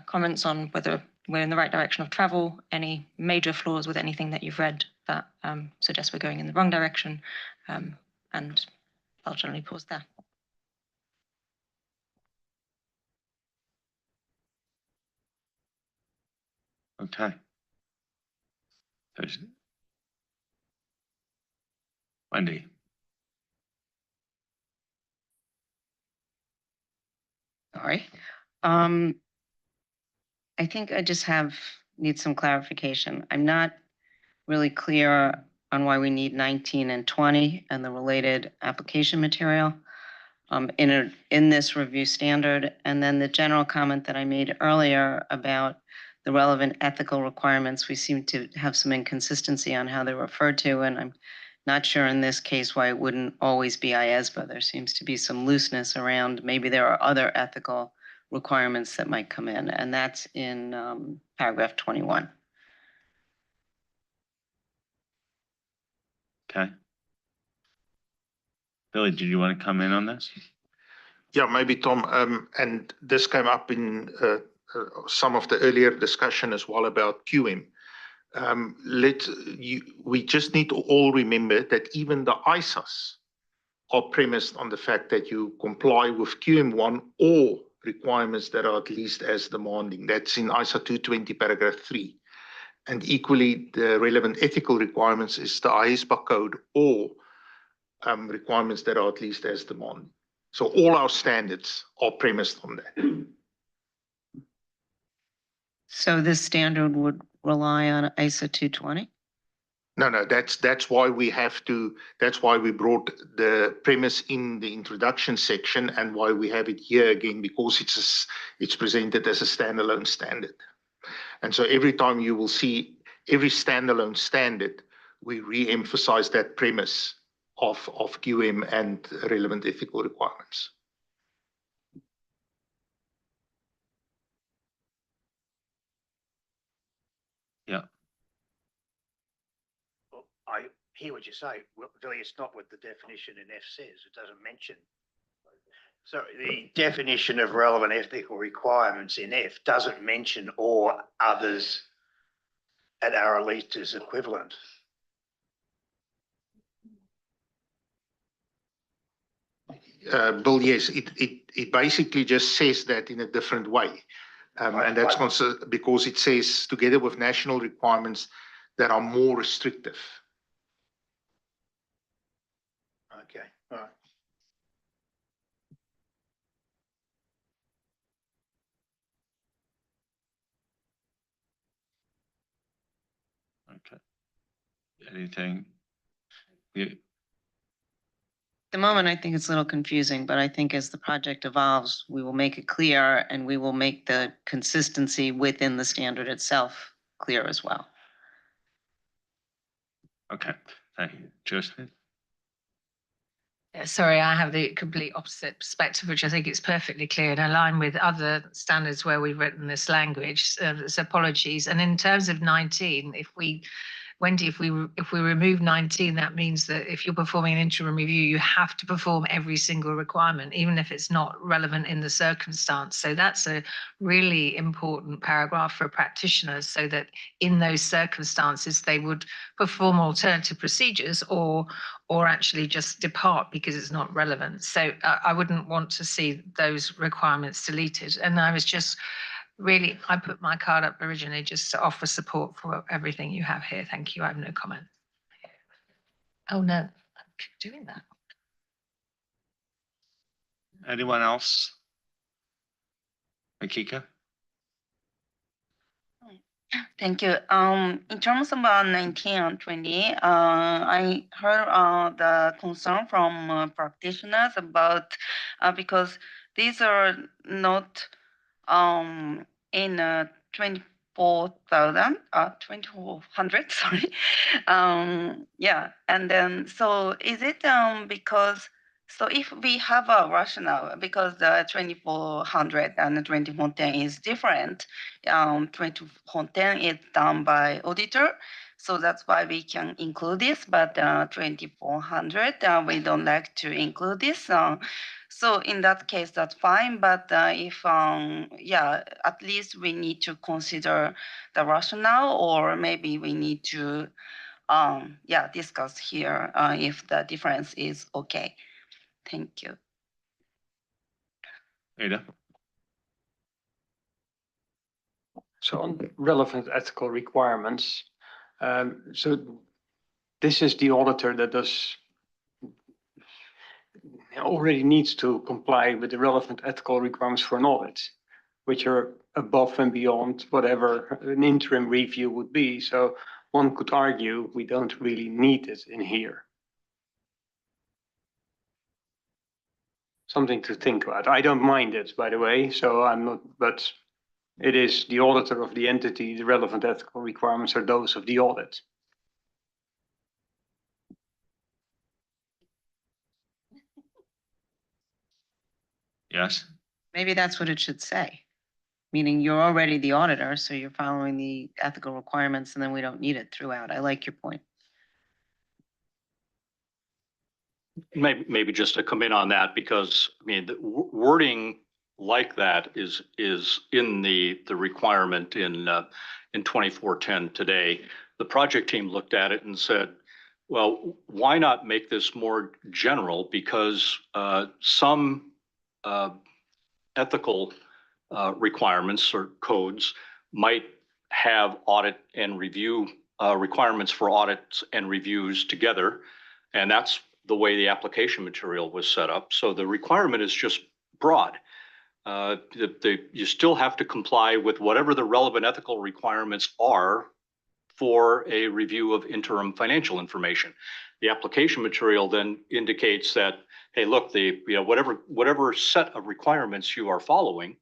L: comments on whether we're in the right direction of travel, any major flaws with anything that you've read that suggests we're going in the wrong direction. And I'll generally pause there.
A: Okay. Wendy.
E: Sorry. I think I just need some clarification. I'm not really clear on why we need 19 and 20 and the related application material in this review standard. And then the general comment that I made earlier about the relevant ethical requirements, we seem to have some inconsistency on how they're referred to. And I'm not sure in this case why it wouldn't always be IAASB. There seems to be some looseness around, maybe there are other ethical requirements that might come in, and that's in paragraph 21.
A: Okay. Billy, did you want to come in on this?
N: Yeah, maybe Tom, and this came up in some of the earlier discussion as well about QM. We just need to all remember that even the ISAs are premised on the fact that you comply with QM1 or requirements that are at least as demanding. That's in ISA 220 paragraph 3. And equally, the relevant ethical requirements is the IAASB code or requirements that are at least as demanding. So all our standards are premised on that.
E: So this standard would rely on ISA 220?
N: No, that's why we have to, that's why we brought the premise in the introduction section and why we have it here again, because it's presented as a standalone standard. And so every time you will see every standalone standard, we re-emphasize that premise of QM and relevant ethical requirements.
A: Yeah.
O: Well, I hear what you say. Well, really, it's not what the definition in F says. It doesn't mention. So the definition of relevant ethical requirements in F doesn't mention or others at our least is equivalent.
N: Bill, yes, it basically just says that in a different way. And that's because it says together with national requirements that are more restrictive.
O: Okay, all right.
A: Okay. Anything? You,
E: At the moment, I think it's a little confusing, but I think as the project evolves, we will make it clear and we will make the consistency within the standard itself clear as well.
A: okay, thank you. Josephine?
F: Yeah, sorry, I have the complete opposite perspective, which I think is perfectly clear and aligned with other standards where we've written this language. So apologies. And in terms of 19, Wendy, if we remove 19, that means that if you're performing an interim review, you have to perform every single requirement, even if it's not relevant in the circumstance. So that's a really important paragraph for practitioners, so that in those circumstances, they would perform alternative procedures or actually just depart because it's not relevant. So I wouldn't want to see those requirements deleted. And I was just really, I put my card up originally just to offer support for everything you have here. Thank you. I have no comment. Oh, no, I keep doing that.
A: Anyone else? Akika?
E: Thank you. In terms of 19 and 20, I heard the concern from practitioners about because these are not in 24,000, 2,400, sorry. Yeah, and then so is it because so if we have a rationale because the 2,400 and the 2,410 is different, 2,410 is done by auditor, so that's why we can include this, but 2,400 we don't like to include this. So in that case, that's fine. But if, yeah, at least we need to consider the rationale, or maybe we need to, yeah, discuss here if the difference is okay. Thank you.
A: Ada?
H: So on relevant ethical requirements, so this is the auditor that already needs to comply with the relevant ethical requirements for an audit, which are above and beyond whatever an interim review would be. So one could argue we don't really need it in here. Something to think about. I don't mind it, by the way, so I'm not, but it is the auditor of the entity. The relevant ethical requirements are those of the audit.
A: Yes?
E: Maybe that's what it should say, meaning you're already the auditor, so you're following the ethical requirements, and then we don't need it throughout. I like your point.
B: Maybe just to come in on that, because I mean, the wording like that is in the requirement in 2410 today. The project team looked at it and said, well, why not make this more general? Because some ethical requirements or codes might have audit and review requirements for audits and reviews together. And that's the way the application material was set up. So the requirement is just broad. You still have to comply with whatever the relevant ethical requirements are for a review of interim financial information. The application material then indicates that, hey, look, whatever set of requirements you are following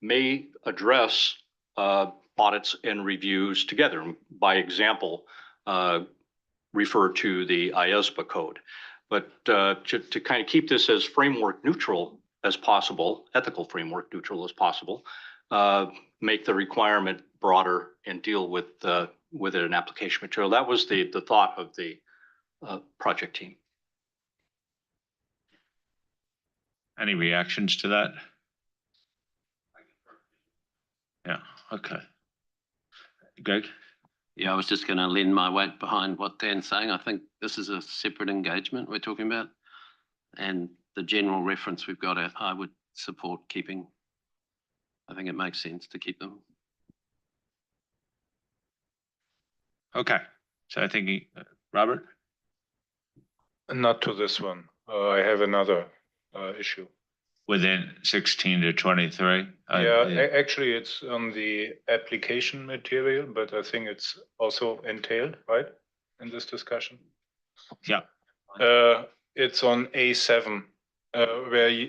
B: may address audits and reviews together. By example, refer to the IAASB code. But to kind of keep this as framework neutral as possible, ethical framework neutral as possible, make the requirement broader and deal with it in application material. That was the thought of the project team.
A: Any reactions to that? Yeah, okay. Greg?
I: Yeah, I was just going to lend my weight behind what Dan's saying. I think this is a separate engagement we're talking about. And the general reference we've got, I would support keeping. I think it makes sense to keep them.
A: Okay, so I think, Robert?
K: Not to this one. I have another issue.
A: Within 16 to 23?
K: Actually, it's on the application material, but I think it's also entailed, right, in this discussion?
A: Yeah.
K: It's on A7, where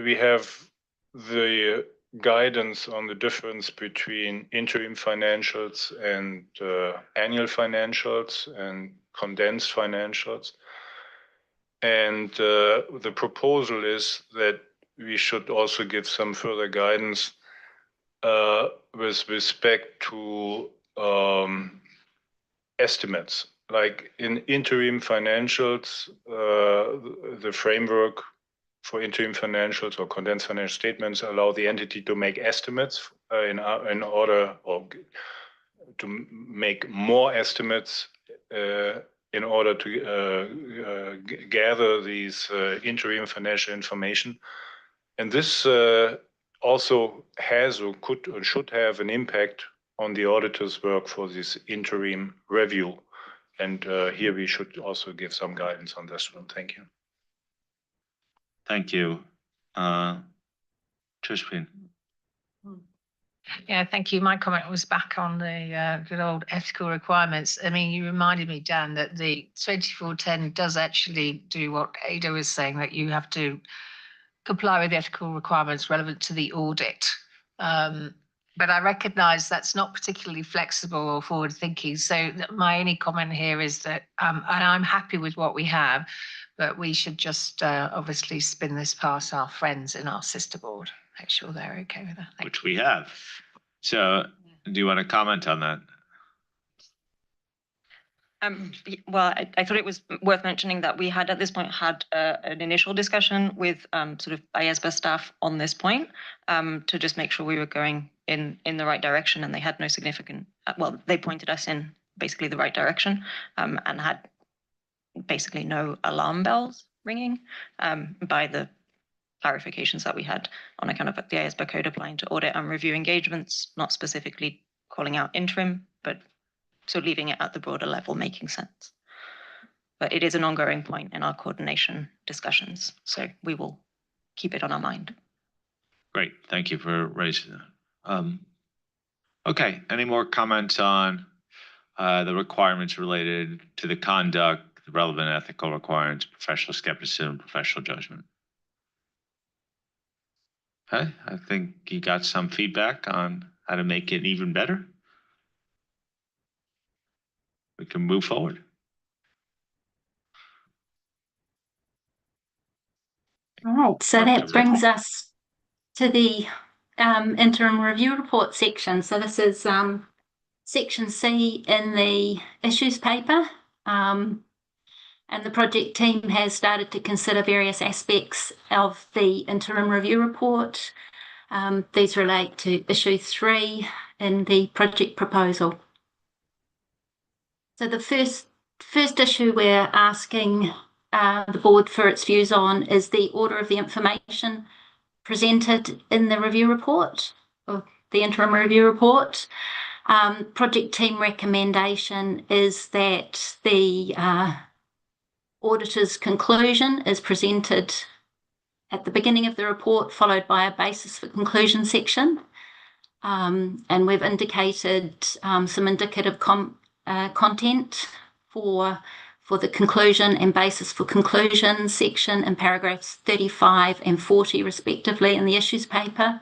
K: we have the guidance on the difference between interim financials and annual financials and condensed financials. And the proposal is that we should also give some further guidance with respect to estimates. Like in interim financials, the framework for interim financials or condensed financial statements allow the entity to make estimates in order or to make more estimates in order to gather these interim financial information. And this also has or could or should have an impact on the auditor's work for this interim review. And here we should also give some guidance on this one. Thank you.
A: Thank you. Josephine?
F: Yeah, thank you. My comment was back on the good old ethical requirements. I mean, you reminded me, Dan, that the 2410 does actually do what Ada was saying, that you have to comply with ethical requirements relevant to the audit. But I recognise that's not particularly flexible or forward thinking. So my only comment here is that, and I'm happy with what we have, but we should just obviously spin this past our friends in our sister board. Make sure they're okay with that.
A: Which we have. So do you want to comment on that?
L: Well, I thought it was worth mentioning that we had at this point had an initial discussion with sort of IAASB staff on this point to just make sure we were going in the right direction, and they had no significant, well, they pointed us in basically the right direction and had basically no alarm bells ringing by the clarifications that we had on account of the IAASB code applying to audit and review engagements, not specifically calling out interim, but so leaving it at the broader level making sense. But it is an ongoing point in our coordination discussions, so we will keep it on our mind.
A: Great, thank you for raising that. Okay, any more comments on the requirements related to the conduct, the relevant ethical requirements, professional skepticism, professional judgment? Okay, I think you got some feedback on how to make it even better. We can move forward.
P: All right, so that brings us to the interim review report section. So this is section C in the issues paper. And the project team has started to consider various aspects of the interim review report. These relate to issue 3 in the project proposal. So the first issue we're asking the board for its views on is the order of the information presented in the review report, or the interim review report. Project team recommendation is that the auditor's conclusion is presented at the beginning of the report, followed by a basis for conclusion section. And we've indicated some indicative content for the conclusion and basis for conclusion section in paragraphs 35 and 40 respectively in the issues paper.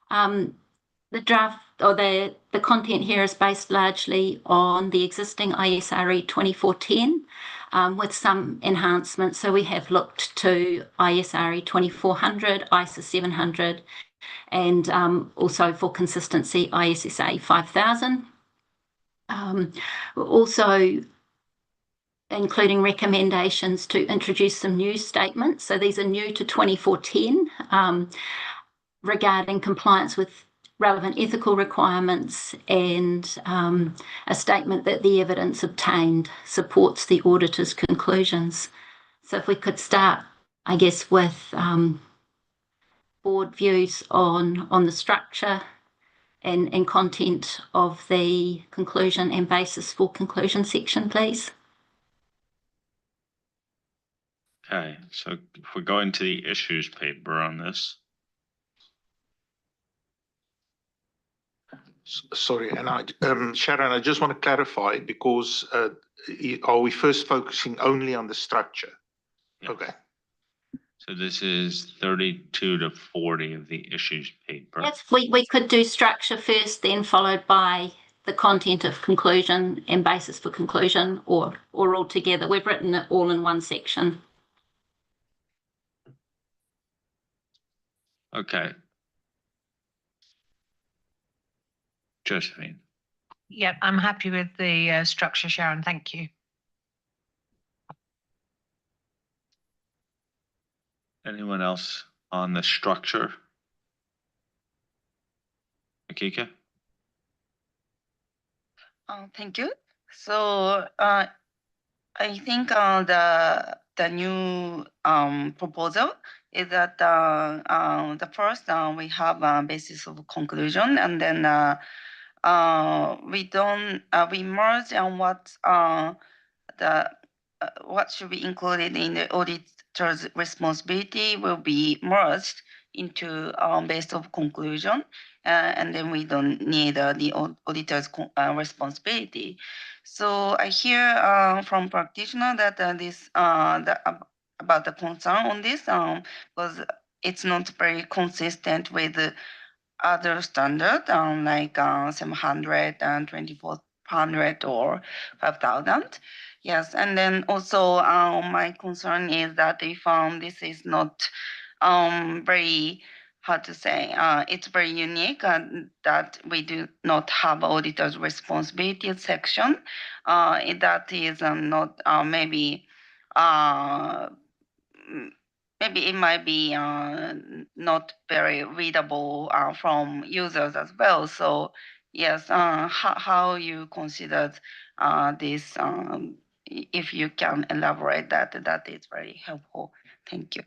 P: The draft or the content here is based largely on the existing ISRE 2410 with some enhancements. So we have looked to ISRE 2400, ISA 700, and also for consistency ISSA 5000. Also including recommendations to introduce some new statements. So these are new to 2410 regarding compliance with relevant ethical requirements and a statement that the evidence obtained supports the auditor's conclusions. So if we could start I guess with board views on the structure and content of the conclusion and basis for conclusion section, please.
A: Okay, so if we go into the issues paper on this,
N: Sorry, and Sharon, I just want to clarify because are we first focusing only on the structure?
A: yes.
N: Okay.
A: So this is 32 to 40 of the issues paper.
P: Yes, we could do structure first, then followed by the content of conclusion and basis for conclusion, or all together. We've written it all in one section.
A: Okay. Josephine.
F: Yep, I'm happy with the structure, Sharon. Thank you.
A: Anyone else on the structure? Akika?
E: Thank you. So I think the new proposal is that the first we have a basis of conclusion, and then we merge on what should be included in the auditor's responsibility will be merged into base of conclusion, and then we don't need the auditor's responsibility. So I hear from practitioner that about the concern on this because it's not very consistent with the other standard like 700 and 2400 or 5000. Yes, and then also my concern is that if this is not very, how to say, it's very unique that we do not have auditor's responsibility section. That is not maybe maybe it might be not very readable from users as well. So yes, how you considered this, if you can elaborate that is very helpful. Thank you.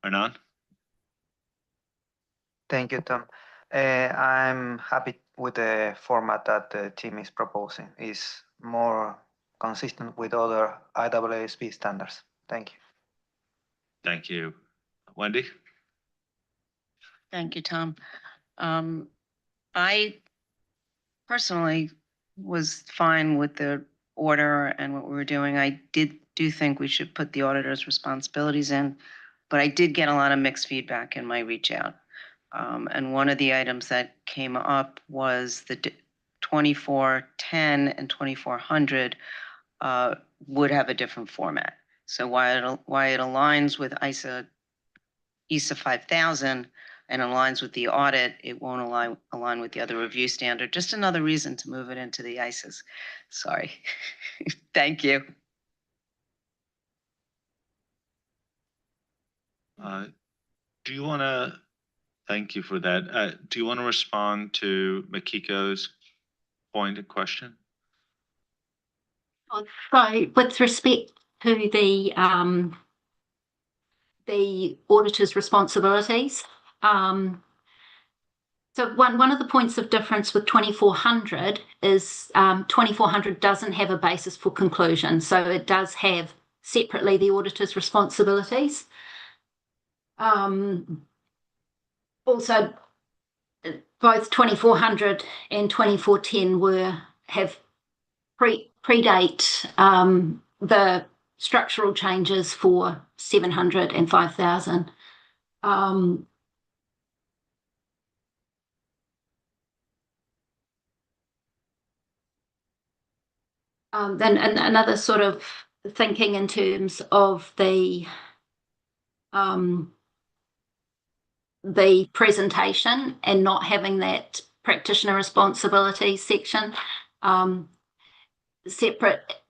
A: Hernan?
C: Thank you, Tom. I'm happy with the format that the team is proposing. It's more consistent with other IAASB standards. Thank you.
A: Thank you. Wendy?
E: Thank you, Tom. I personally was fine with the order and what we were doing. I do think we should put the auditor's responsibilities in, but I did get a lot of mixed feedback in my reach out. And one of the items that came up was the 2410 and 2400 would have a different format. So while it aligns with ISA 5000 and aligns with the audit, it won't align with the other review standard. Just another reason to move it into the ISAs. Sorry. Thank you.
A: Do you want to, thank you for that. Do you want to respond to Makiko's point of question?
P: So with respect to the auditor's responsibilities, so one of the points of difference with 2400 is 2400 doesn't have a basis for conclusion. So it does have separately the auditor's responsibilities. Also, both 2400 and 2410 have predate the structural changes for 700 and 5000. Then another sort of thinking in terms of the presentation and not having that practitioner responsibility section separate,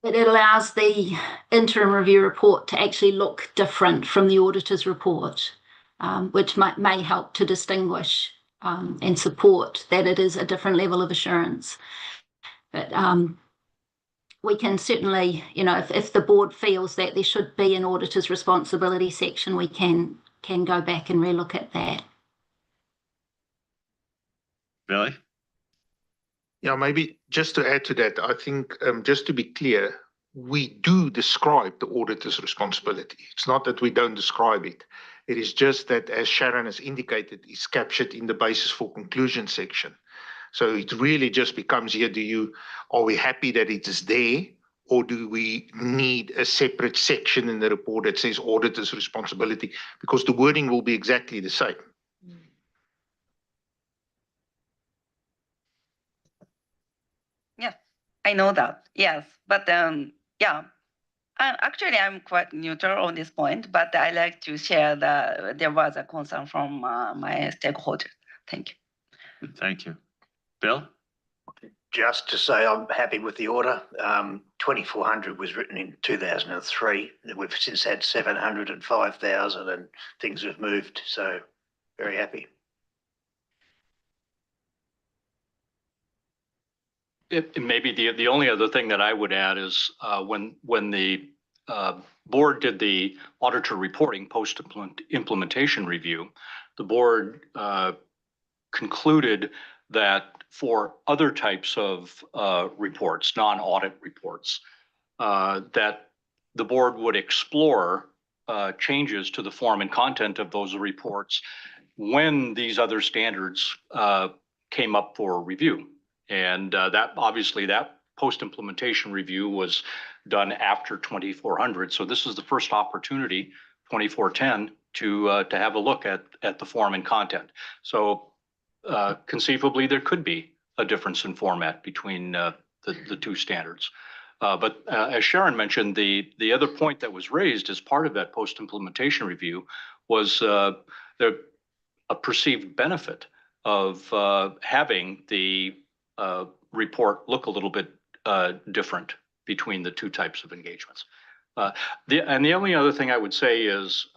P: it allows the interim review report to actually look different from the auditor's report, which may help to distinguish and support that it is a different level of assurance. But we can certainly, if the board feels that there should be an auditor's responsibility section, we can go back and relook at that.
A: Billy?
N: Yeah, maybe just to add to that, I think just to be clear, we do describe the auditor's responsibility. It's not that we don't describe it. It is just that, as Sharon has indicated, it's captured in the basis for conclusion section. So it really just becomes here, are we happy that it is there, or do we need a separate section in the report that says auditor's responsibility? Because the wording will be exactly the same.
E: Yeah, I know that. Yes, but yeah, actually I'm quite neutral on this point, but I like to share that there was a concern from my stakeholder. Thank you.
A: Thank you. Bill?
O: Just to say I'm happy with the order. 2,400 was written in 2003. We've since had 700 and 5,000 and things have moved. So very happy.
B: Maybe the only other thing that I would add is when the board did the auditor reporting post-implementation review, the board concluded that for other types of reports, non-audit reports, that the board would explore changes to the form and content of those reports when these other standards came up for review. And that post-implementation review was done after 2400. So this is the first opportunity, 2410, to have a look at the form and content. So conceivably, there could be a difference in format between the two standards. But as Sharon mentioned, the other point that was raised as part of that post-implementation review was a perceived benefit of having the report look a little bit different between the two types of engagements. The only other thing I would say is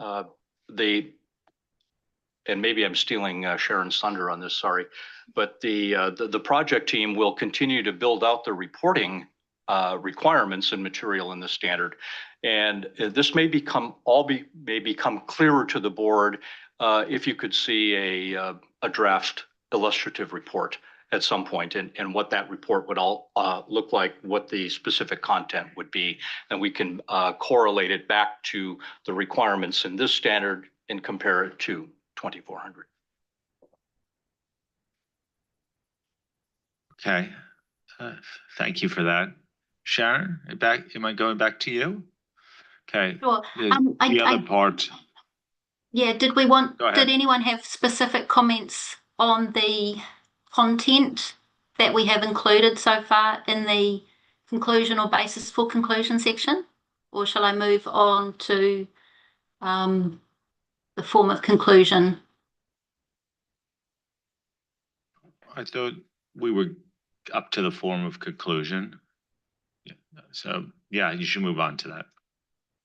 B: and maybe I'm stealing Sharon's thunder on this, sorry, but the project team will continue to build out the reporting requirements and material in the standard. And this may become clearer to the board if you could see a draft illustrative report at some point, and what that report would all look like, what the specific content would be, and we can correlate it back to the requirements in this standard and compare it to 2400.
A: Okay. Thank you for that. Sharon, am I going back to you? Okay.
P: Sure.
A: The other part.
P: Yeah, did anyone have specific comments on the content that we have included so far in the conclusion or basis for conclusion section? Or shall I move on to the form of conclusion?
A: I thought we were up to the form of conclusion. Yeah. So yeah, you should move on to that.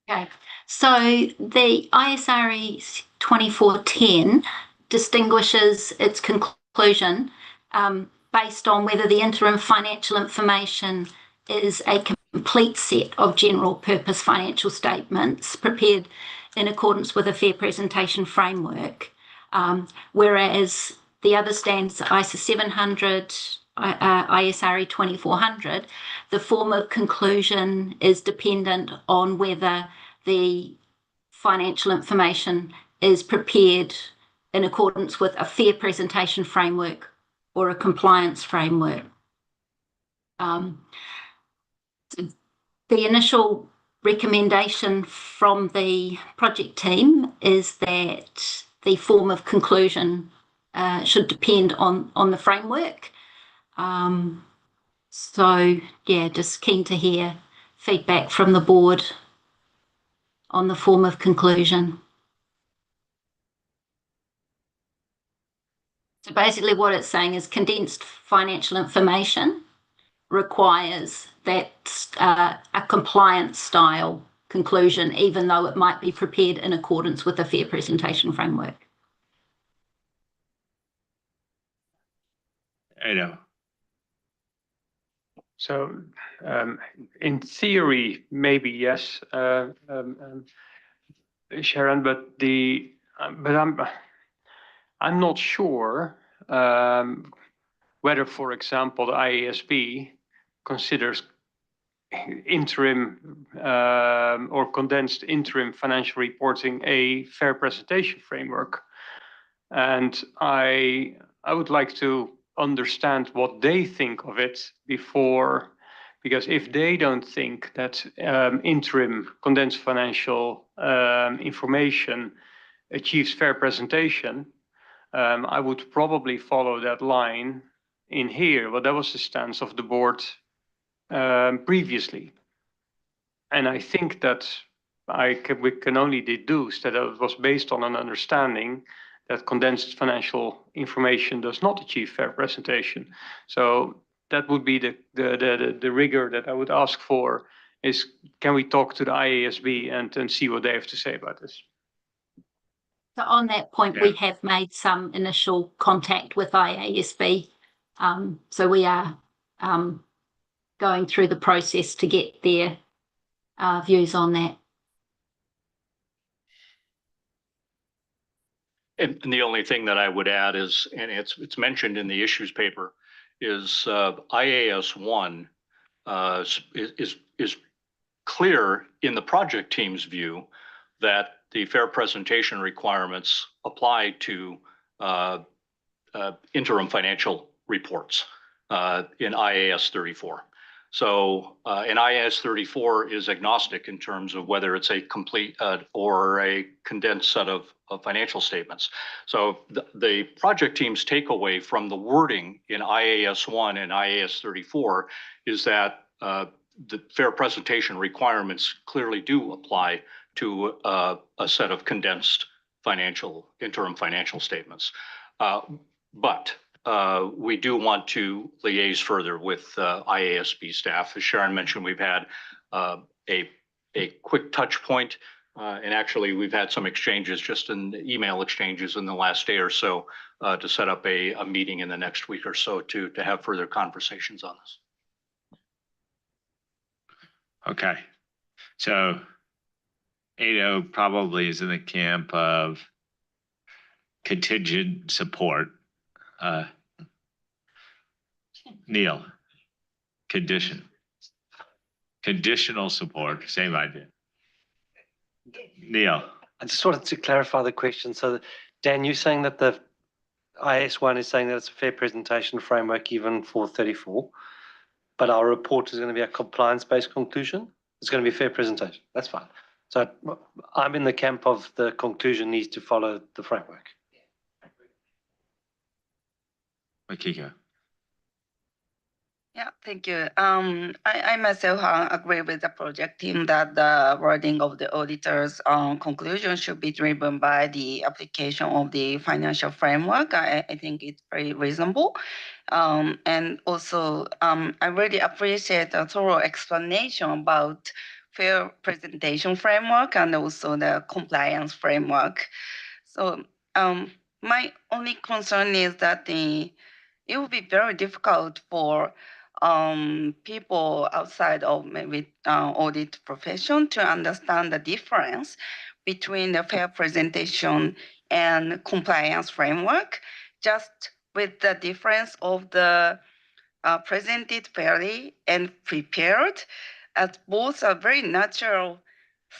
P: Okay, so the IAASB 2410 distinguishes its conclusion based on whether the interim financial information is a complete set of general purpose financial statements prepared in accordance with a fair presentation framework, whereas the other standards, ISA 700, ISRE 2400, the form of conclusion is dependent on whether the financial information is prepared in accordance with a fair presentation framework or a compliance framework. The initial recommendation from the project team is that the form of conclusion should depend on the framework. So yeah, just keen to hear feedback from the board on the form of conclusion. So basically what it's saying is condensed financial information requires that a compliance style conclusion, even though it might be prepared in accordance with a fair presentation framework.
A: I know.
H: So in theory, maybe yes, Sharon, but I'm not sure whether, for example, the IASB considers interim or condensed interim financial reporting a fair presentation framework. And I would like to understand what they think of it before, because if they don't think that interim condensed financial information achieves fair presentation, I would probably follow that line in here. But that was the stance of the board previously. And I think that we can only deduce that it was based on an understanding that condensed financial information does not achieve fair presentation. So that would be the rigor that I would ask for, is can we talk to the IASB and see what they have to say about this?
P: So on that point, we have made some initial contact with IASB. So we are going through the process to get their views on that.
B: And the only thing that I would add is, and it's mentioned in the issues paper, is IAS 1 is clear in the project team's view that the fair presentation requirements apply to interim financial reports in IAS 34. So and IAS 34 is agnostic in terms of whether it's a complete or a condensed set of financial statements. So the project team's takeaway from the wording in IAS 1 and IAS 34 is that the fair presentation requirements clearly do apply to a set of condensed interim financial statements. But we do want to liaise further with IASB staff. As Sharon mentioned, we've had a quick touch point, and actually we've had some exchanges, just in email exchanges in the last day or so, to set up a meeting in the next week or so to have further conversations on this.
A: Okay, so Ado probably is in the camp of contingent support. Neil, conditional support, same idea. Neil.
Q: I just wanted to clarify the question. So Dan, you're saying that the IS1 is saying that it's a fair presentation framework even for 34, but our report is going to be a compliance-based conclusion. It's going to be a fair presentation. That's fine. So I'm in the camp of the conclusion needs to follow the framework.
A: Makiko.
R: Yeah, thank you. I myself agree with the project team that the wording of the auditor's conclusion should be driven by the application of the financial framework. I think it's very reasonable. And also, I really appreciate a thorough explanation about fair presentation framework and also the compliance framework. So my only concern is that it will be very difficult for people outside of maybe audit profession to understand the difference between the fair presentation and compliance framework, just with the difference of the presented fairly and prepared, as both are very natural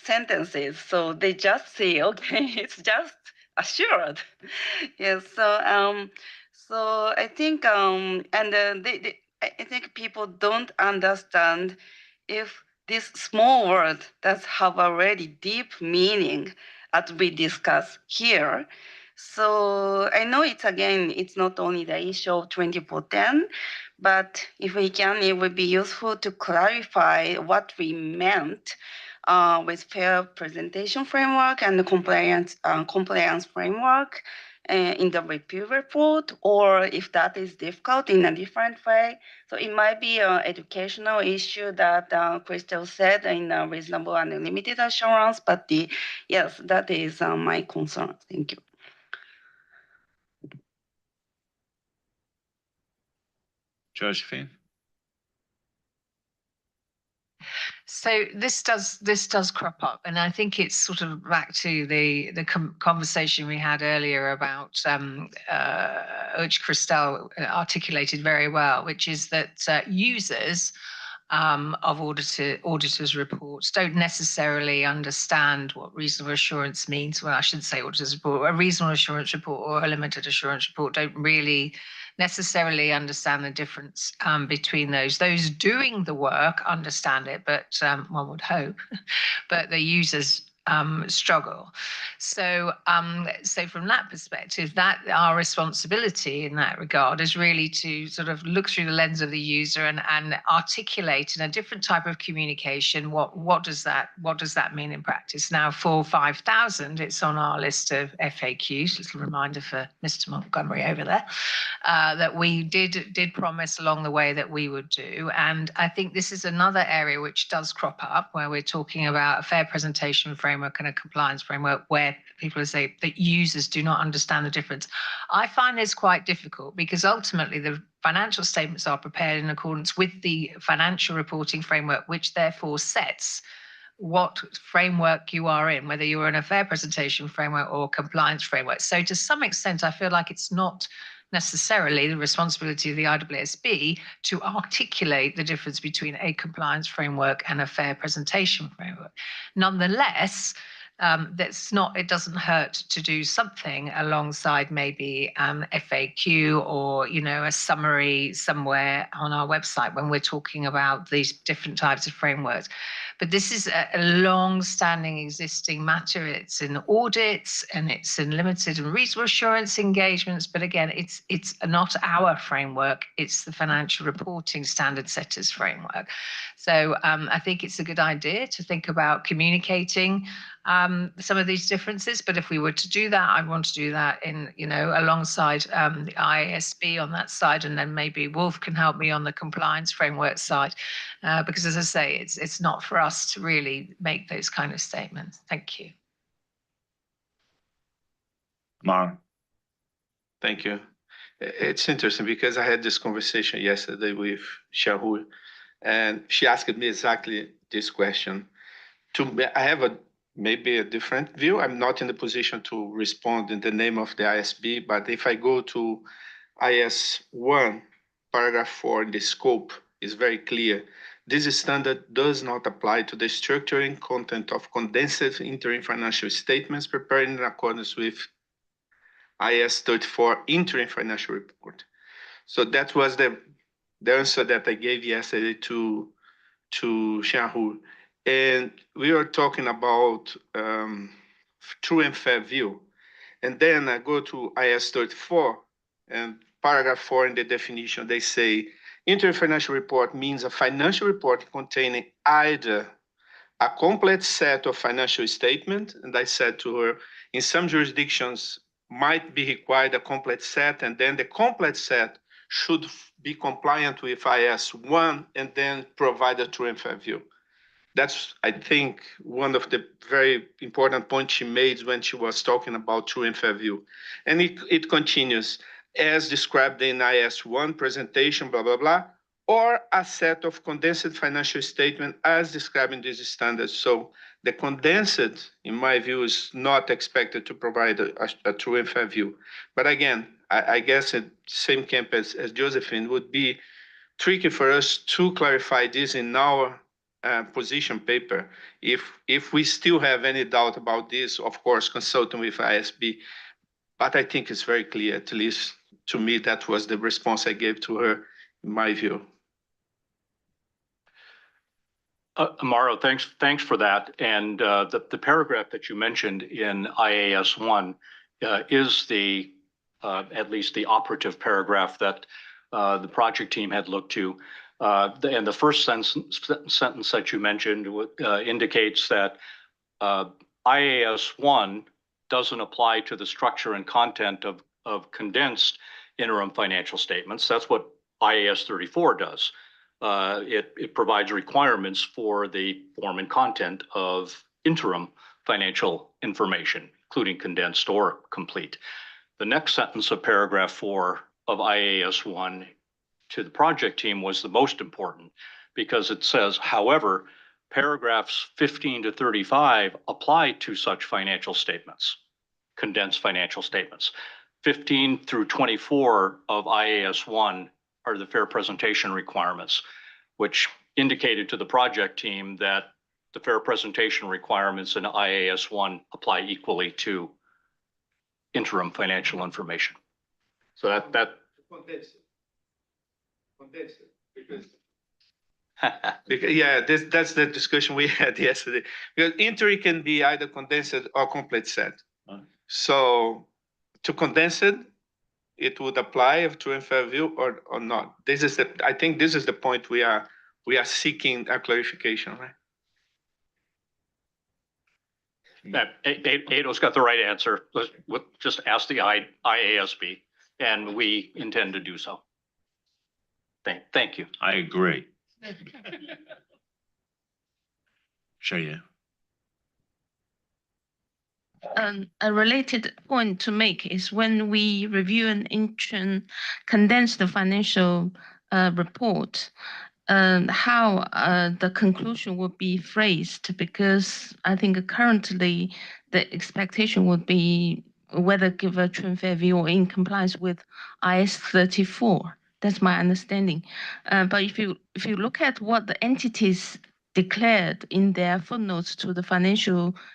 R: sentences. So they just say, okay, it's just assured. Yes. So I think I think people don't understand if this small word does have a really deep meaning as we discuss here. So I know it's not only the issue of 2410, but if we can, it would be useful to clarify what we meant with fair presentation framework and the compliance framework in the review report, or if that is difficult in a different way. So it might be an educational issue that Crystal said in a reasonable and limited assurance, but yes, that is my concern. Thank you.
A: Josephine?
F: So this does crop up, and I think it's sort of back to the conversation we had earlier about which Christelle articulated very well, which is that users of auditors' reports don't necessarily understand what reasonable assurance means. Well, I shouldn't say auditors' report. A reasonable assurance report or a limited assurance report don't really necessarily understand the difference between those. Those doing the work understand it, but one would hope, but the users struggle. So from that perspective, that our responsibility in that regard is really to sort of look through the lens of the user and articulate in a different type of communication what does that mean in practice. Now for 5,000, it's on our list of FAQs. Little reminder for Mr. Montgomery over there that we did promise along the way that we would do. And I think this is another area which does crop up where we're talking about a fair presentation framework and a compliance framework where people say that users do not understand the difference. I find this quite difficult because ultimately the financial statements are prepared in accordance with the financial reporting framework, which therefore sets what framework you are in, whether you're in a fair presentation framework or compliance framework. So to some extent, I feel like it's not necessarily the responsibility of the IAASB to articulate the difference between a compliance framework and a fair presentation framework. Nonetheless, it doesn't hurt to do something alongside maybe FAQ or a summary somewhere on our website when we're talking about these different types of frameworks. But this is a long-standing existing matter. It's in audits and it's in limited and reasonable assurance engagements. But again, it's not our framework. It's the financial reporting standard setters framework. So I think it's a good idea to think about communicating some of these differences. But if we were to do that, I want to do that in, alongside the IASB on that side, and then maybe Wolf can help me on the compliance framework side, because as I say, it's not for us to really make those kind of statements. Thank you.
A: Mara.
N: Thank you. It's interesting because I had this conversation yesterday with Shahul, and she asked me exactly this question. I have maybe a different view. I'm not in the position to respond in the name of the IASB, but if I go to IS 1, paragraph 4, in the scope is very clear. This standard does not apply to the structure and content of condensed interim financial statements prepared in accordance with IS 34 interim financial report. So that was the answer that I gave yesterday to Shahul. And we are talking about true and fair view. And then I go to IS 34 and paragraph 4 in the definition, they say interim financial report means a financial report containing either a complete set of financial statements, and I said to her, in some jurisdictions might be required a complete set, and then the complete set should be compliant with IS 1 and then provide a true and fair view. That's, I think, one of the very important points she made when she was talking about true and fair view. And it continues, as described in IS 1 presentation, blah, blah, blah, or a set of condensed financial statement as described in these standards. So the condensed, in my view, is not expected to provide a true and fair view. But again, I guess in the same camp as Josephine, would be tricky for us to clarify this in our position paper. If we still have any doubt about this, of course, consulting with IASB. But I think it's very clear, at least to me, that was the response I gave to her, in my view.
B: Amaro, thanks for that. And the paragraph that you mentioned in IAS 1 is at least the operative paragraph that the project team had looked to. And the first sentence that you mentioned indicates that IAS 1 doesn't apply to the structure and content of condensed interim financial statements. That's what IAS 34 does. It provides requirements for the form and content of interim financial information, including condensed or complete. The next sentence of paragraph 4 of IAS 1 to the project team was the most important because it says, however, paragraphs 15 to 35 apply to such financial statements, condensed financial statements. 15 through 24 of IAS 1 are the fair presentation requirements, which indicated to the project team that the fair presentation requirements in IAS 1 apply equally to interim financial information. So that
N: Condense it, because yeah, that's the discussion we had yesterday. Because interim can be either condensed or complete set. So to condense it, it would apply of true and fair view or not. This is I think this is the point we are seeking a clarification, right?
B: Ado's got the right answer. Let's just ask the IASB, and we intend to do so. Thank you.
A: I agree. Show you.
G: A related point to make is when we review an interim condensed financial report, how the conclusion would be phrased, because I think currently the expectation would be whether give a true and fair view or in compliance with IS 34. That's my understanding. But if you look at what the entities declared in their footnotes to the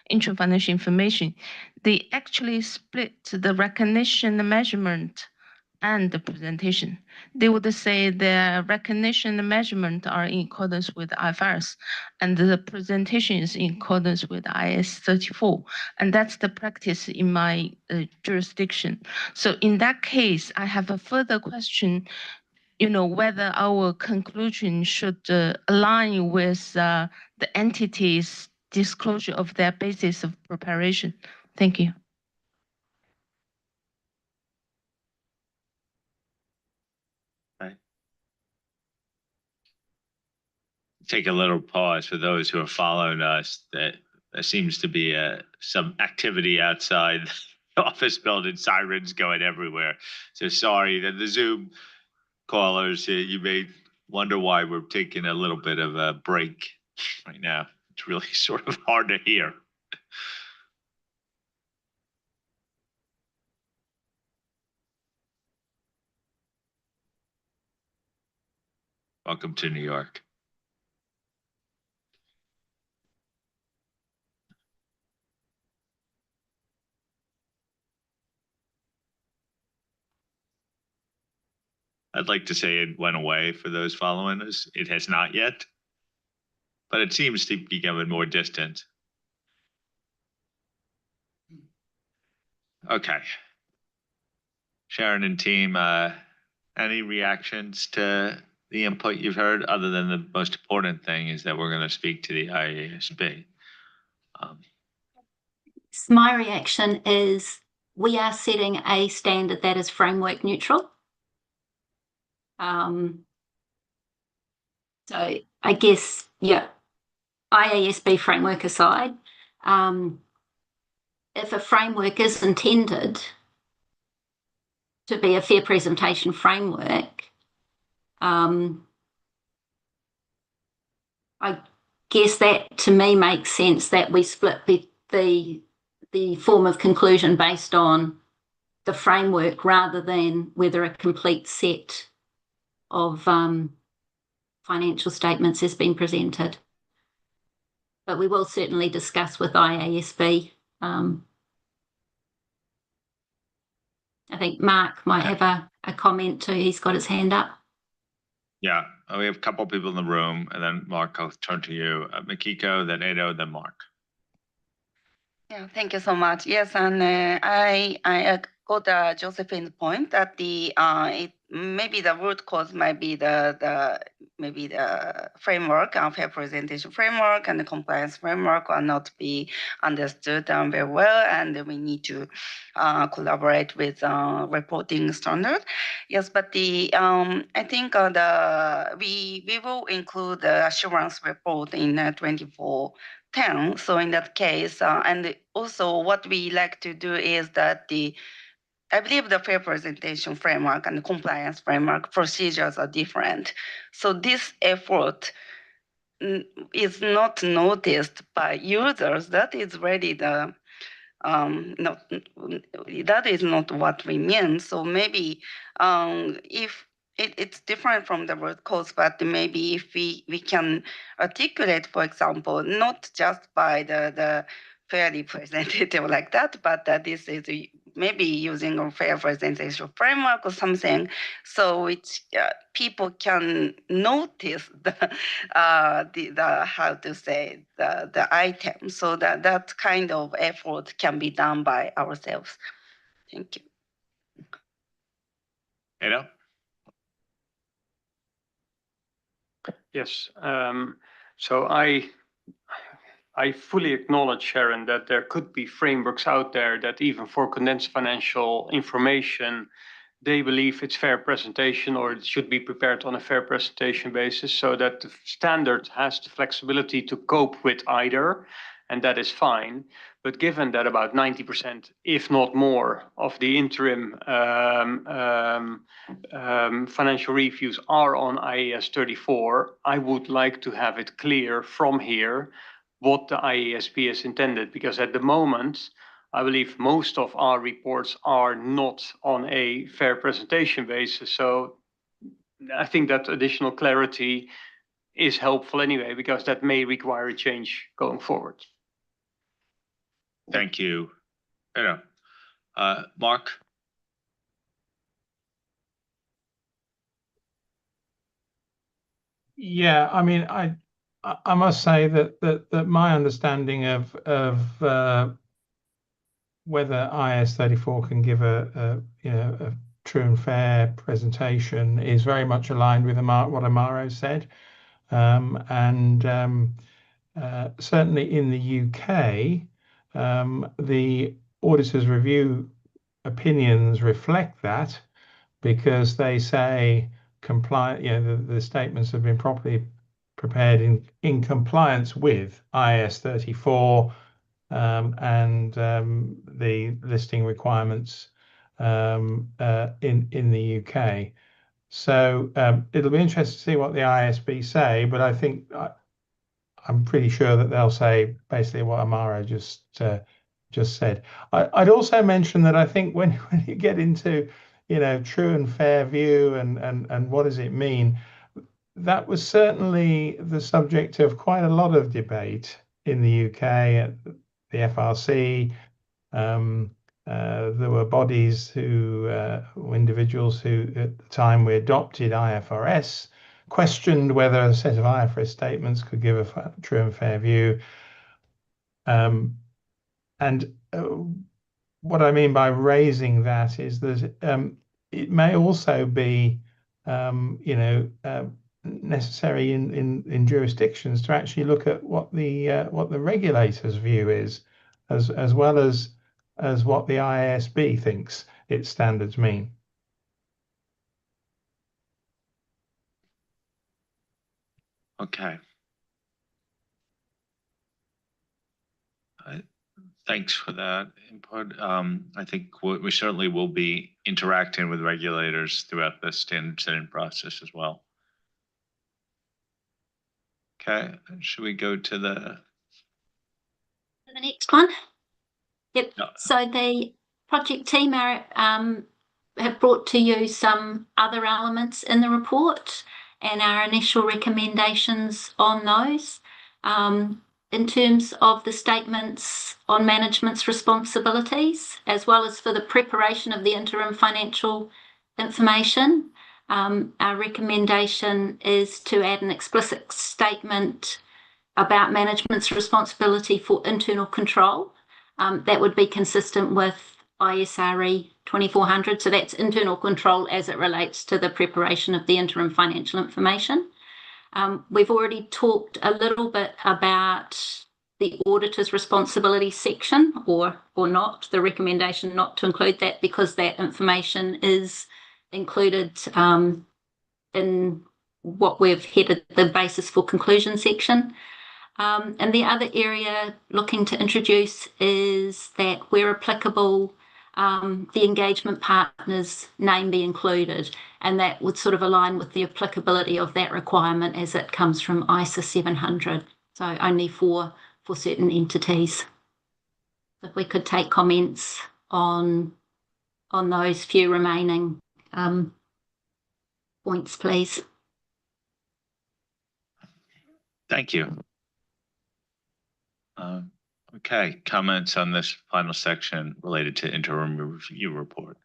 G: interim financial information, they actually split the recognition, the measurement, and the presentation. They would say the recognition and measurement are in accordance with IFRS, and the presentation is in accordance with IS 34. And that's the practice in my jurisdiction. So in that case, I have a further question, whether our conclusion should align with the entity's disclosure of their basis of preparation. Thank you.
A: Take a little pause for those who are following us. That there seems to be some activity outside the office building, sirens going everywhere. So sorry that the Zoom callers, you may wonder why we're taking a little bit of a break right now. It's really sort of hard to hear. Welcome to New York. I'd like to say it went away for those following us. It has not yet, but it seems to be becoming more distant. Okay. Sharon and team, any reactions to the input you've heard, other than the most important thing is that we're going to speak to the IASB?
P: My reaction is we are setting a standard that is framework neutral. So I guess, yeah, IASB framework aside, if a framework is intended to be a fair presentation framework, I guess that to me makes sense that we split the form of conclusion based on the framework rather than whether a complete set of financial statements has been presented. But we will certainly discuss with IASB. I think Mark might have a comment too. He's got his hand up.
A: Yeah, we have a couple of people in the room, and then Mark, I'll turn to you. Makiko, then Edo, then Mark.
R: Yeah, thank you so much. Yes, and I got Josephine's point that maybe the root cause might be maybe the framework, fair presentation framework and the compliance framework will not be understood very well, and we need to collaborate with reporting standard. Yes, but I think we will include the assurance report in 2410. So in that case, and also what we like to do is that I believe the fair presentation framework and the compliance framework procedures are different. So this effort is not noticed by users, that is really the not that is not what we mean. So maybe if it's different from the root cause, but maybe if we can articulate, for example, not just by the fair representative like that, but that this is maybe using a fair representation framework or something, so which people can notice the how to say the item, so that kind of effort can be done by ourselves. Thank you.
H: Yes. So I fully acknowledge, Sharon, that there could be frameworks out there that even for condensed financial information, they believe it's fair presentation or it should be prepared on a fair presentation basis, so that the standard has the flexibility to cope with either, and that is fine. But given that about 90%, if not more, of the interim financial reviews are on IAS 34, I would like to have it clear from here what the IASB has intended, because at the moment, I believe most of our reports are not on a fair presentation basis. So I think that additional clarity is helpful anyway, because that may require a change going forward.
A: Thank you. Mark?
M: Yeah, I mean, I must say that my understanding of whether IAS 34 can give a true and fair presentation is very much aligned with what Amaro said, and certainly in the UK, the auditors' review opinions reflect that, because they say the statements have been properly prepared in compliance with IAS 34 and the listing requirements in the UK. So it'll be interesting to see what the IASB say, but I think I'm pretty sure that they'll say basically what Amaro just said. I'd also mention that I think when you get into true and fair view and what does it mean, that was certainly the subject of quite a lot of debate in the UK at the FRC. There were bodies individuals who at the time we adopted IFRS questioned whether a set of IFRS statements could give a true and fair view. And what I mean by raising that is that it may also be, necessary in jurisdictions to actually look at what the regulator's view is, as well as what the IASB thinks its standards mean.
A: Okay. Thanks for that input. I think we certainly will be interacting with regulators throughout the standard setting process as well. Okay, should we go to the
P: next one? Yep.
A: No.
P: So the project team have brought to you some other elements in the report and our initial recommendations on those. In terms of the statements on management's responsibilities, as well as for the preparation of the interim financial information, our recommendation is to add an explicit statement about management's responsibility for internal control. That would be consistent with ISRE 2400. So that's internal control as it relates to the preparation of the interim financial information. We've already talked a little bit about the auditor's responsibility section, or not, the recommendation not to include that, because that information is included in what we've headed the basis for conclusion section. And the other area looking to introduce is that where applicable, the engagement partner's name be included, and that would sort of align with the applicability of that requirement as it comes from ISA 700, so only for certain entities. If we could take comments on those few remaining points, please.
A: Thank you. Okay, comments on this final section related to interim review report.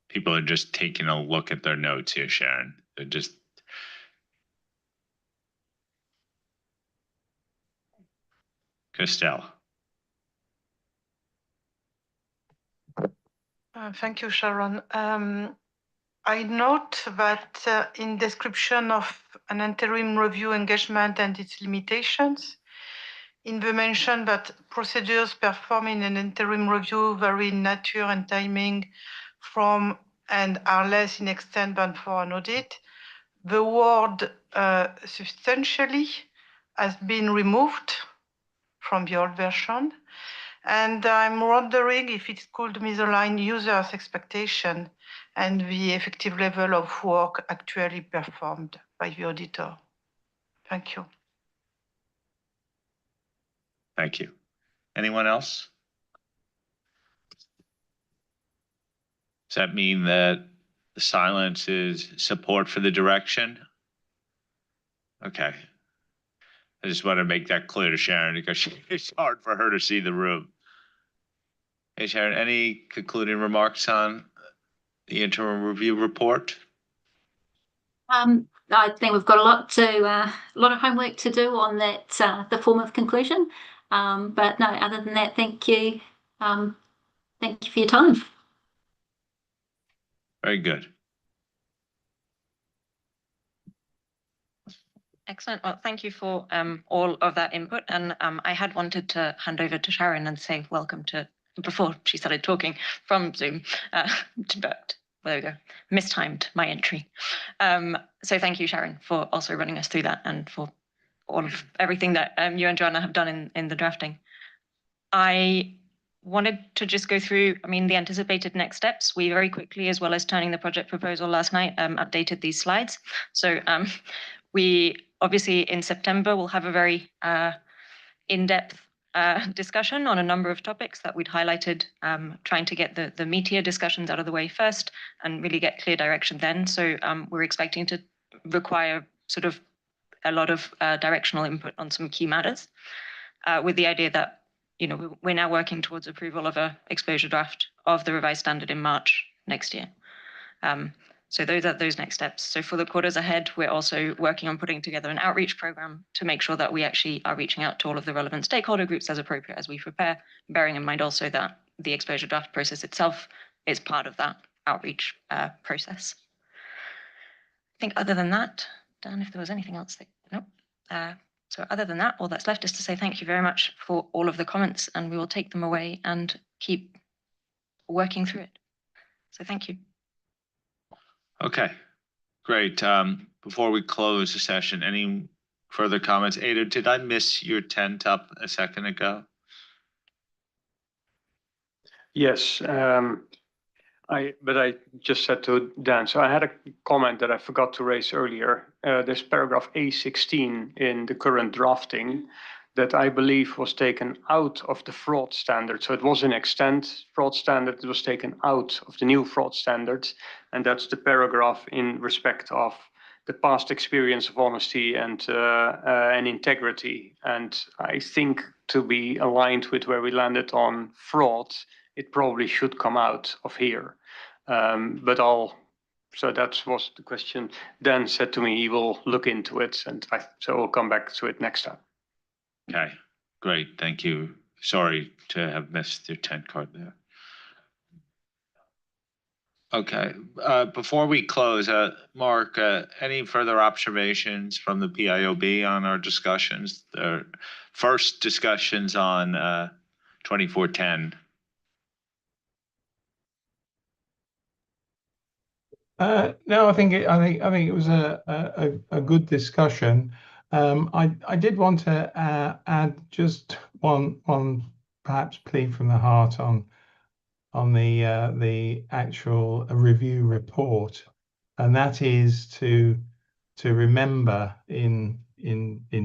A: People are just taking a look at their notes here, Sharon. They're just. Christelle.
J: Thank you, Sharon. I note that in description of an interim review engagement and its limitations, in the mention that procedures performed in an interim review vary in nature and timing from and are less in extent than for an audit, the word substantially has been removed from the old version. And I'm wondering if it could misalign users' expectation and the effective level of work actually performed by the auditor. Thank you.
A: Thank you. Anyone else? Does that mean that the silence is support for the direction? Okay. I just want to make that clear to Sharon because it's hard for her to see the room. Hey, Sharon, any concluding remarks on the interim review report?
P: I think we've got a lot of homework to do on that, the form of conclusion. But no, other than that, thank you. Thank you for your time.
A: Very good.
L: Excellent. Well, thank you for all of that input. And I had wanted to hand over to Sharon and say welcome to, before she started talking from Zoom, but there we go, mistimed my entry. So thank you, Sharon, for also running us through that and for all of everything that you and Joanna have done in the drafting. I wanted to just go through, the anticipated next steps. We very quickly, as well as turning the project proposal last night, updated these slides. So we obviously in September will have a very in-depth discussion on a number of topics that we'd highlighted, trying to get the meatier discussions out of the way first and really get clear direction then. So we're expecting to require sort of a lot of directional input on some key matters, with the idea that we're now working towards approval of a exposure draft of the revised standard in March next year. So those are those next steps. So for the quarters ahead, we're also working on putting together an outreach program to make sure that we actually are reaching out to all of the relevant stakeholder groups as appropriate as we prepare, bearing in mind also that the exposure draft process itself is part of that outreach process. I think other than that, Dan, if there was anything else that, no. So other than that, all that's left is to say thank you very much for all of the comments, and we will take them away and keep working through it. So thank you.
A: Okay, great. Before we close the session, any further comments? Ada, did I miss your tent up a second ago?
H: Yes, but I just said to Dan, so I had a comment that I forgot to raise earlier. There's paragraph A16 in the current drafting that I believe was taken out of the fraud standard. So it was an extent fraud standard, it was taken out of the new fraud standard. And that's the paragraph in respect of the past experience of honesty and integrity. And I think to be aligned with where we landed on fraud, it probably should come out of here. So that was the question. Dan said to me he will look into it, and so we'll come back to it next time.
A: Okay, great, thank you. Sorry to have missed your tent card there. Okay, before we close, Mark, any further observations from the PIOB on our discussions? The first discussions on 2410.
M: No, I think it was a good discussion. I did want to add just one perhaps plea from the heart on the actual review report, and that is to remember in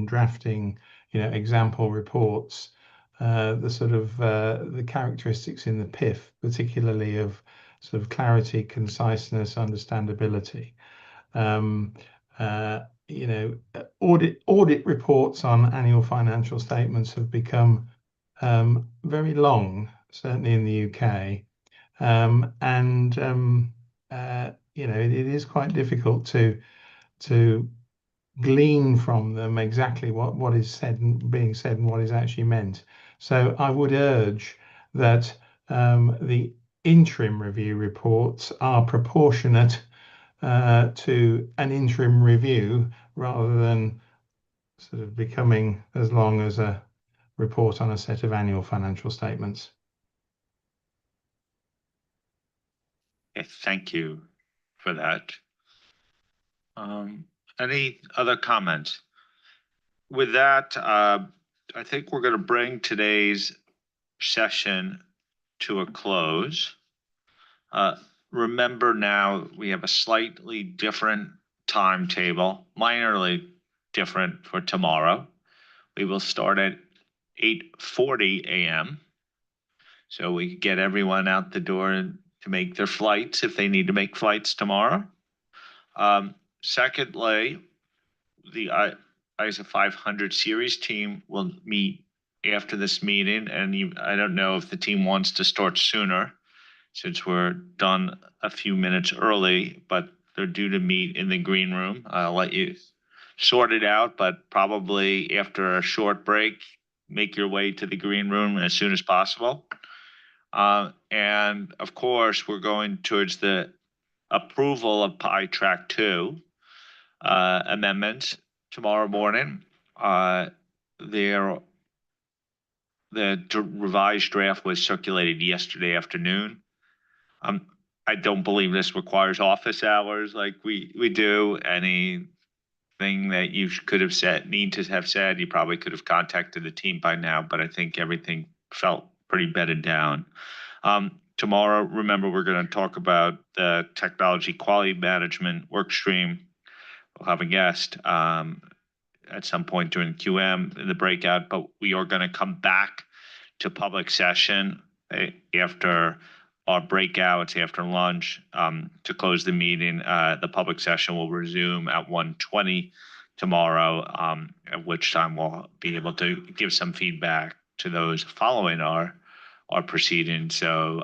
M: drafting, example reports, the sort of the characteristics in the PIF, particularly of sort of clarity, conciseness, understandability. Audit reports on annual financial statements have become very long, certainly in the UK, and it is quite difficult to glean from them exactly what is said and being said and what is actually meant. So I would urge that the interim review reports are proportionate to an interim review rather than sort of becoming as long as a report on a set of annual financial statements.
A: Okay, thank you for that. Any other comments? With that, I think we're going to bring today's session to a close. Remember now, we have a slightly different timetable, minorly different for tomorrow. We will start at 8:40 a.m. So we can get everyone out the door to make their flights if they need to make flights tomorrow. Secondly, the ISA 500 series team will meet after this meeting, and I don't know if the team wants to start sooner since we're done a few minutes early, but they're due to meet in the green room. I'll let you sort it out, but probably after a short break, make your way to the green room as soon as possible. And of course, we're going towards the approval of PI Track 2 amendments tomorrow morning. The revised draft was circulated yesterday afternoon. I don't believe this requires office hours like we do. Anything that you could have said, you probably could have contacted the team by now, but I think everything felt pretty bedded down. Tomorrow, remember, we're going to talk about the technology quality management work stream. We'll have a guest at some point during QM in the breakout, but we are going to come back to public session after our breakouts, after lunch, to close the meeting. The public session will resume at 1:20 tomorrow, at which time we'll be able to give some feedback to those following our proceedings. So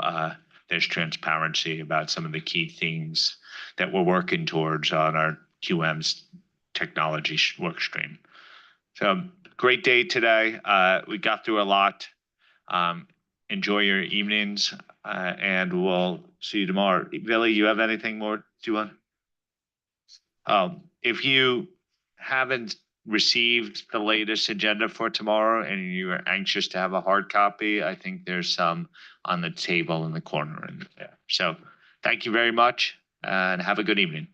A: there's transparency about some of the key things that we're working towards on our QM's technology work stream. So great day today. We got through a lot. Enjoy your evenings, and we'll see you tomorrow. Billy, you have anything more? Do you want? If you haven't received the latest agenda for tomorrow and you are anxious to have a hard copy, I think there's some on the table in the corner in there. So thank you very much and have a good evening.